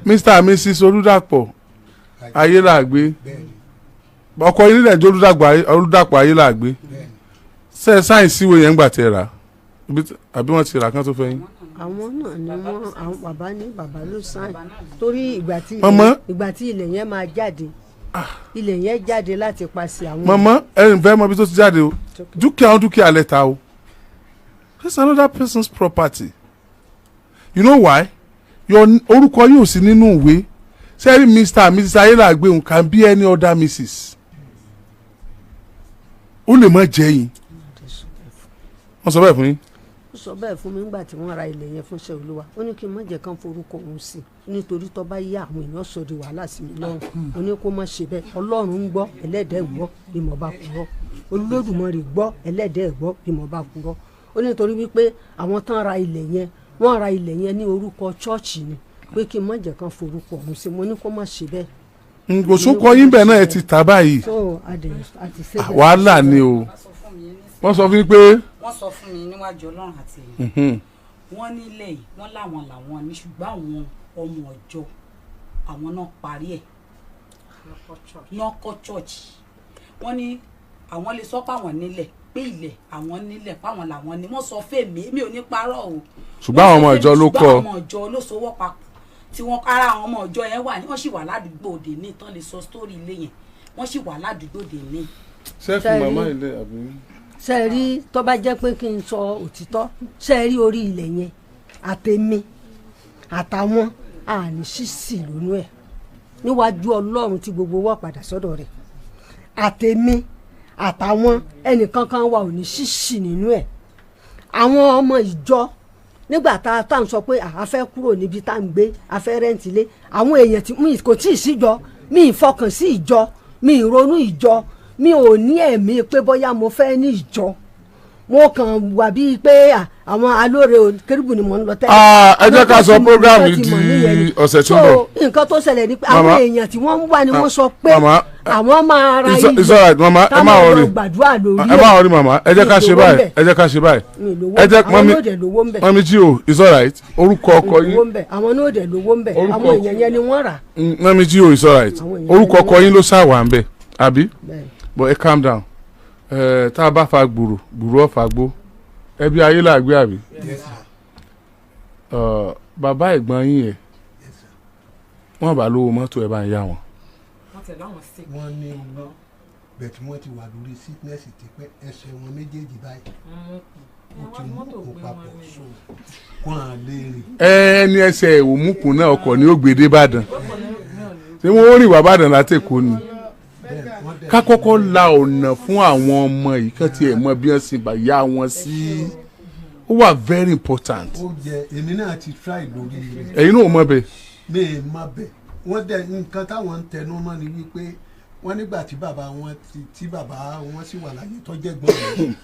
Mr and Mrs Olúdàpọ̀ Ayélàgbé ọkọ yìí nílẹ̀ Olúdàpọ̀ Ayélàgbé ṣe sáyẹ̀nsì wo yẹn ń gbà tẹ̀ rà àbí wọ́n ti rà kán tó fẹ́ yín. àwọn náà ni àwọn bàbá ló sáyìn torí ìgbà tí ilẹ̀ yẹn máa jáde ilẹ̀ yẹn jáde láti paṣẹ àwọn. mama ẹ̀yin fẹ́ mọ ibi tó ti jáde o dúkìá lẹ́ta o that's another person's property you know why your orúkọ yóò sí nínú ìwé sẹ́rí Mr and Mrs Ayélàgbé òun can be any other Mrs ó lè má jẹ́ yín wọ́n sọ bẹ́ẹ̀ fún yín. ó sọ bẹ́ẹ̀ fún mi nígbà tí wọ́n ra ilẹ̀ yẹn fún ṣẹ́ olúwa ó ní kí n má jẹ́ kán forúkọ òun sí nítorí tó bá yá àwọn èèyàn sọ di wàhálà sí mi lọ́rùn ó ní kó má ṣe bẹ́ẹ̀ ọlọ́run ń gbọ́ ẹlẹ́dẹ̀ẹ́ gbọ́ ìmọ̀ bá kúrọ́ olódùmarè gbọ́ ẹlẹ́dẹ̀ẹ́ gbọ́ ìmọ̀ bá kúrọ́ ó ní nítorí wípé àwọn tán ra ilẹ̀ yẹn wọ́n ra ilẹ̀ yẹn ní orúkọ chọ́ọ̀chì ni pé kí n má jẹ́ kán forúkọ òun sí mo ní kó má ṣe bẹ́ẹ̀. ngòsókò yín bẹ́ẹ̀ náà ẹ ti tà báyìí wàhálà ni o wọ́n sọ fún mi pé. wọ́n sọ fún mi níwájú ọlọ́run àti èyí wọ́n nílẹ̀ yìí wọ́n làwọn ní ṣùgbọ́n àwọn ọmọ ọjọ́ àwọn náà parí ẹ̀ náà kọ́ church wọ́n ní àwọn lè sọ pé àwọn nílẹ̀ pé ilẹ̀ àwọn nílẹ̀ páwọn làwọn ni wọ́n sọ fèmí mi ò ní parọ́ o ṣùgbọ́n àwọn ọmọ ìjọ ló kọ́ ṣùgbọ́n àwọn ọmọ ìjọ ló sowọ́ papọ̀ tí wọ́n ara àwọn ọmọ ìjọ yẹn wà ní wọ́n sì wà ládùúgbò òde ní tán lè sọ sítórì ilé yẹn wọ́n sì wà ládùúgbò òde ní. sẹ́ẹ̀fù màmá ilé àbí. ṣe rí tó bá jẹ́ pé kí n sọ òtítọ́ ṣe rí orí ilẹ̀ yẹn àtẹ̀mí àtàwọn àní ṣíṣì lónú ẹ̀ níwájú ọlọ́run tí gbogbo wa padà sọ́dọ̀ rẹ̀ àtẹ̀mí àtàwọn ẹnìkankan wa ò ní ṣíṣì nínú ẹ̀ àwọn ọmọ ìjọ nígbà tá à ń sọ pé a fẹ́ kúrò níbi tá à ń gbé a fẹ́ rẹ́ǹtì lé àwọn èèyàn tí mi kò tí ì síjọ mi ì fọkàn sí ìjọ mi ì ronú ìjọ mi ò ní ẹ̀mí pé bóyá mo fẹ́ ní ìjọ mo kàn wà bíi pé àwọn alóore kérúbù ni mò ń lọ tẹ́lẹ̀. ẹ jẹ́ ká sọ program yìí di ọ̀sẹ̀ tó ń bọ̀. nǹkan tó ṣẹlẹ̀ ni pé àwọn èèyàn tí wọ́n ń wà ni wọ́n sọ pé àwọn máa ra ilé táwọn lọ gbàdúrà lórí ẹ̀. ẹ má wọrí màmá ẹ jẹ́ ká ṣe báyìí ẹ jẹ́ ká ṣe báyìí. ẹ jẹ́ mọ́mí jí o it's alright orúkọ ọkọ yín. àwọn náà dẹ̀ lówó ń bẹ̀ àwọn èèyàn yẹn ni wọ́n rà. mọ́mí jí o it's alright orúkọ ọkọ yín ló ṣàwà ń bẹ̀ àbí but ẹ calm down tá a bá fa gbùrú ọ̀fà gbó ẹbí Ayélàgbé àbí bàbá ẹ̀gbọ́n yín yẹn wọ́n bá lówó mọ́tò ẹ̀ bá ń yá wọn. wọ́n ní iná bẹ́ẹ̀ tí wọ́n ti wà lórí sickness ti pẹ́ ẹsẹ̀ wọn méjèèjì báyìí ó ti mú òkú papọ̀ so wọ́n á lè rìn. ẹni ẹsẹ̀ òmùkùn náà ọkọ̀ ni ó gbèdé Ìbàdàn ṣé wọ́n rìn wá Ìbàdàn látẹ̀kọ́ ni ká kọ́kọ́ la ọ̀nà fún àwọn ọmọ yìí kán tiẹ̀ mọ bí wọ́n ṣe bá yá wọn sí ó wà very important. ó jẹ èmi náà ti try lórí rẹ̀. ẹ̀yin náà mọ̀ bẹ́ẹ̀. mi ì mọ̀ bẹ́ẹ̀ wọ́n dẹ̀ nǹkan táwọn ń tẹnu mọ́ ni wípé wọ́n nígbà tí bàbá wọn sì wà láyé tó jẹ́ gbọ́n rẹ̀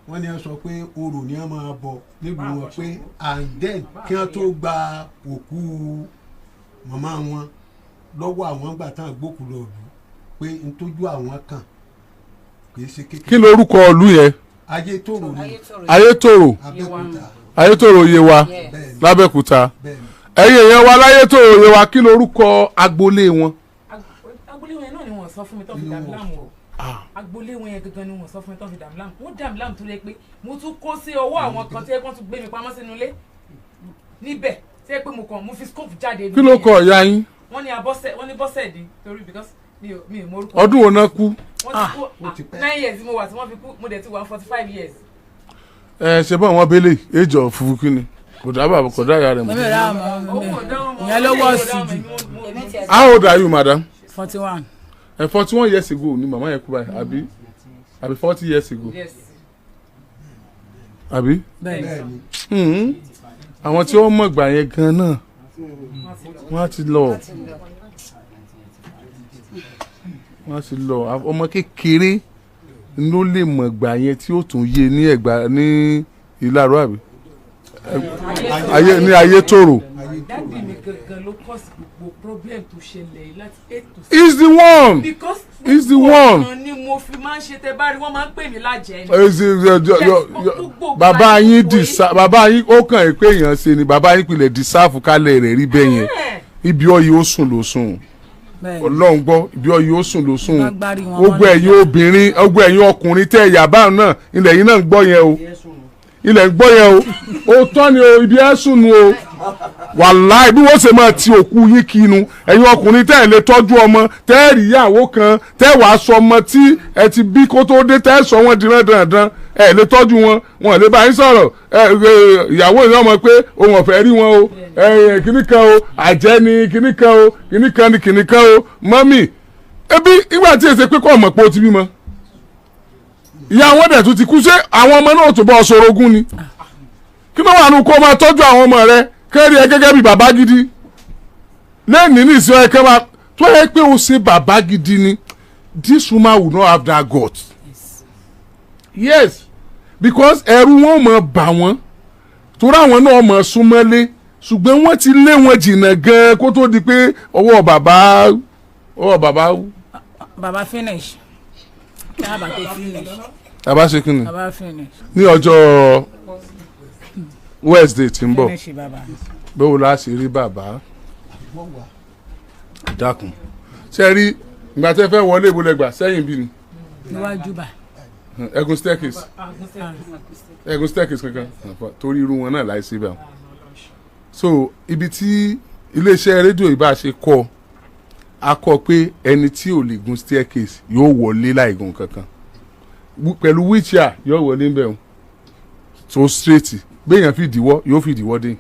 wọ́n ní wọ́n sọ pé orò ni wọ́n máa bọ nílùú wọn pé and then kí wọ́n tó gba òkú màmá wọn lọ́wọ́ àwọn gbà tán gbókù lọ lù pé n tójú àwọn kan kì í ṣe kékeré. kí lorúkọ ìlú yẹn. Ayétòrò ni. Ayétòrò Ayétòrò Yewa lábẹ́kúta ẹ̀yin èèyàn wa láyétòrò Yewa kí lorúkọ agboolé wọn. agboolé wọn yẹn náà ni wọ́n sọ fún mi tó fi dàmí láàmú o agboolé wọn yẹn gangan ni wọ́n sọ fún mi tó fi dàmí láàmú wọ́n dàmí láàmú tó lè pé mo tún kó sí ọwọ́ àwọn kan tí wọ́n tún gbé mi pamọ́ sínú ilé níbẹ̀ tí wọ́n pé mo fi scope jáde. kí ló kọ ìyá yín. wọ́n ní bọ́sẹ̀ di torí because mi ò mọ orúkọ. ọdún wo náà kú. wọ́n ti kú 9 years mo wà tí wọ́n fi kú mo dẹ̀ ti wà 45 years. ṣe bá wọn bẹ́lẹ̀ age of fúnkí ni kò dábàá kò dá ìyá rẹ̀ mọ́. ìyẹn ló wọ́ sí jù. how old are you madam. 41. 41 years ago ni màmá yẹn kú báyìí àbí 40 years ago. yes. àbí. bẹ́ẹ̀ni. àwọn tí wọ́n mọ̀ gbà yẹn gan náà wọ́n á ti lọ. wọ́n sì lọ ọmọ kékeré ló lè mọ̀ gbà yẹn tí ó tún yé ní Ẹ̀gbá ní Ìlaró àbí ayé ní ayé tòrò. Daddy mi gangan ló cause gbogbo problem tó ṣẹlẹ̀ láti 8 to 6. He's the one. Because he's the one. ni mo fi máa ń ṣe tẹ bá rí wọ́n máa ń pè mí lájẹ́ ni. Bàbá yín ó kàn pé èèyàn ṣe ni bàbá yín pilẹ̀ dísáàfù kálẹ̀ rẹ̀ rí bẹ́ẹ̀ yẹn ibi ọyẹ ó sùn ló sùn Ọlọ́run gbọ́ ibi ọyẹ ó sùn ló sùn gbogbo ẹ̀yin obìnrin gbogbo ẹ̀yin ọkùnrin tẹ́ ẹ̀yà báwọn náà ilẹ̀ yín náà ń gbọ́ yẹn o ilẹ̀ ń gbọ́ yẹn o ó tọ́ ni o ibi ẹ̀ sùn nu o wàláì bí wọ́n ṣe máa ti òkú yín kinu ẹ̀yin ọkùnrin tẹ́ ẹ̀ lè tọ́jú ọmọ tẹ́ ẹ̀ rí ìyàwó kan tẹ́ ẹ̀ wàá sọ ọmọ tí ẹ ti bí kó tó dé tẹ́ ẹ̀ sọ wọ́n di dandan ẹ̀ lè tọ́jú wọn wọn lè bá yín sọ̀rọ̀ ìyàwó yìí ọmọ pé òun ọ̀fẹ́ rí wọn o kìnnì kan o àjẹ́ ni kìnnì kan o kìnnì kan ni kìnnì kan o mọ́mì ebi ìgbà tí èsè pé kọ́ ọmọ pé ó ti bímọ ìyá wọn dẹ̀ tún ti kú ṣé àwọn ọmọ náà tó bọ́ ọ̀ṣọ́rọ̀ ogún ni kí ló wà nù kó máa tọ́jú àwọn ọmọ rẹ kẹ́rì ẹ gẹ́gẹ́ bí bàbá gidi lẹ́ẹ̀ni ní ìsìn ẹ̀kẹ́ máa tó yẹ pé ó ṣe bàbá gidi ni this woman will not have that gut yes because ẹ̀rù wọn mọ̀ bà wọ́n torí àwọn náà mọ̀ súnmọ́lé ṣùgbọ́n wọ́n ti lé wọn jìnnà gan kó tó di pé ọwọ́ bàbá finish bàbá tó finish bàbá ṣe kí ni bàbá finish ní ọjọ́ Wednesday tí ń bọ̀ finish bàbá báwo la ṣe rí bàbá dákun ṣe rí ìgbà tẹ́ fẹ́ wọlé ìbúlẹ̀gbà sẹ́yìn bí ni níwájú bá ẹ̀gún staircase kankan torí irú wọn náà láì sí bẹ́ẹ̀ so ibi tí iléeṣẹ́ rédíò ìbá ṣe kọ́ a kọ́ pé ẹni tí ò lè gun staircase yóò wọlé láì gun kankan pẹ̀lú wheelchair yóò wọlé ń bẹ̀ wọn so straight gbẹ̀yàn fìdíwọ́ yóò fìdíwọ́ dé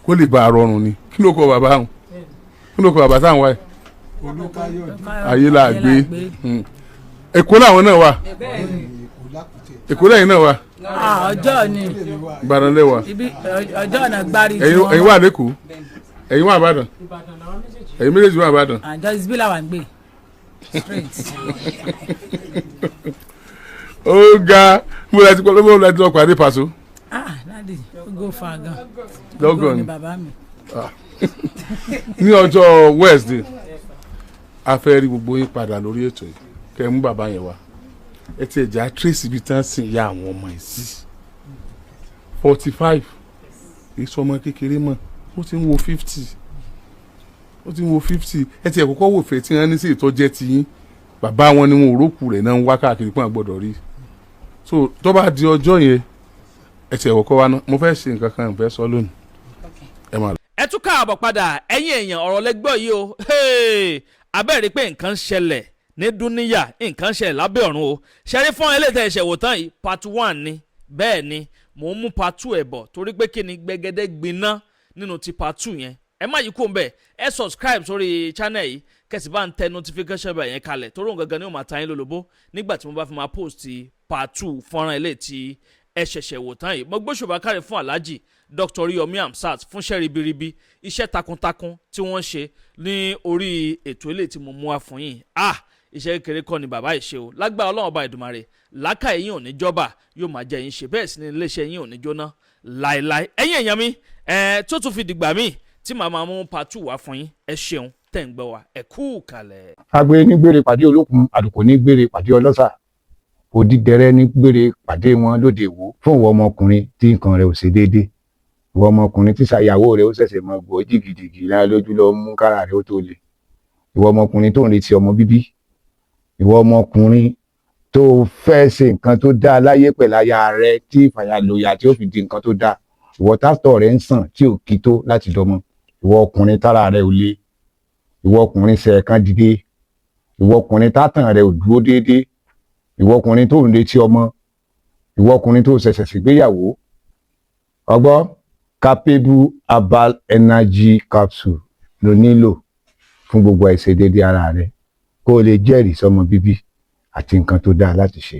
kó lè bá a rọrùn ni kí ló kọ bàbá hàn kí ló kọ bàbá táwọn wáyé ayé là gbé Èkó làwọn náà wà Èkó lẹ́yìn náà wà ọjọ́ ni Ìbàdàn lẹ́wà ọjọ́ ọ̀nà gbárí ẹ̀yin wà lẹ́kọ̀ọ́ ẹ̀yin wà Ìbàdàn ẹ̀yin méjèèjì wà Ìbàdàn àjọ ìsibílà wà ń gbé straight. ó ga mo láti lọ pàdé Paso. Dadi go far gan lọ́gàn ni bàbá mi. ní ọjọ́ Wednesday a fẹ́ rí gbogbo yín padà lórí ètò yìí kẹ́ ẹ mú bàbá yẹn wá ẹ ti ẹ̀já trace ibi tán sì ya àwọn ọmọ yìí sí 45 èso ọmọ kékeré mọ̀ ó ti ń wo 50 ẹ ti ẹ̀ kọ́kọ́ wò fẹ́ tí wọ́n ní sí ìtọ́jẹ́ ti yín bàbá wọn ni wọn ò rókù rẹ̀ náà ń wá káàkiri pọ́n àgbọ̀dọ̀ rí so tó bá di ọjọ́ yẹn ẹ ti ẹ̀ kọ́kọ́ wá ná mo fẹ́ ṣe nǹkan kan ìfẹ́ sọ lónìí ẹ máa lọ. ẹ tún káàbọ̀ padà ẹ̀yin èèyàn ọ̀rọ̀ lẹ́gbọ́ yìí o abẹ́rẹ́ pé nǹkan ṣẹlẹ̀ ní dúníyà nǹkan ṣẹlẹ̀ lábẹ́ ọ̀run o ṣẹ́rí fún eléyìí ẹ̀ṣẹ̀ wò tán yìí part 1 ni bẹ́ẹ̀ ni mò ń mú part 2 ẹ̀ bọ̀ torí pé kí ni gbẹgẹdẹ gbiná nínú ti part 2 yẹn ẹ má yí kó ń bẹ̀ ẹ subscribe sórí channel yìí kẹsì bá ń tẹ notification bell yẹn kalẹ̀ torí òun gangan ni ó máa ta yín lólobó nígbà tí mo bá fi máa post part 2 fọ́nrán eléyìí tí ẹ ṣẹ̀ṣẹ̀ wò tán yìí mo gbóṣùbà káre fún Alhaji Dr. Oriyomi Hamzat fúnṣẹ́ ribiribi iṣẹ́ takuntakun tí wọ́n ṣe ní orí ètò ilé tí mo mú wá fún yín iṣẹ́ kékeré kọ́ ni bàbá ìṣe o lágbára Ọlọ́run ọba Èdùmàrè làákà yín ò ní jọba yóò máa jẹ́ yín ṣe bẹ́ẹ̀ sì ni iléeṣẹ́ yín ò ní jóná láéláé ẹ̀yin èèyàn mi tó tún fi dìgbà míì tí màá máa mú part 2 wá fún yín ẹ ṣeun tẹ̀ ń gbọ́ wa ẹ kú kalẹ̀. agbe ní gbére pàdé olókun àlùkò ní gbére pàdé ọlọ́sà òdìdẹrẹ́ ní gbére pàdé wọn lóde ìwò fún ìwọ ọmọkùnrin tí nǹkan rẹ̀ ò ṣe déédéé ìwọ ọmọkùnrin tí ṣàyàwó rẹ̀ ó ṣẹ̀ṣẹ̀ mọ gbọ́ jìgìjìgì lára lójú lọ mú kára rẹ̀ ó tó le ìwọ ọmọkùnrin tó ń retí ọmọ bíbí ìwọ ọmọkùnrin tó fẹ́ ṣe nǹkan tó dáa láyé pẹ̀lú aya rẹ̀ tí ìfàyàlóyà tí ó fi di nǹkan tó dáa ìwọ tátọ̀ rẹ̀ ń sàn tí ò kí tó láti dọmọ ìwọ ọkùnrin tára rẹ̀ ò le ìwọ ọkùnrin ṣẹ̀ẹ̀kan dìde ìwọ ọkùnrin tátàn rẹ̀ ò dúró déédéé ìwọ ọkùnrin tó ń retí ọmọ ìwọ ọkùnrin tó ṣẹ̀ṣẹ̀ ṣègbéyàwó ọgbọ́ capable herbal energy capsule ló nílò fún gbogbo àìṣedéédé ara rẹ kó o lè jẹ́rìí sọmọ bíbí àti nǹkan tó dáa láti ṣe.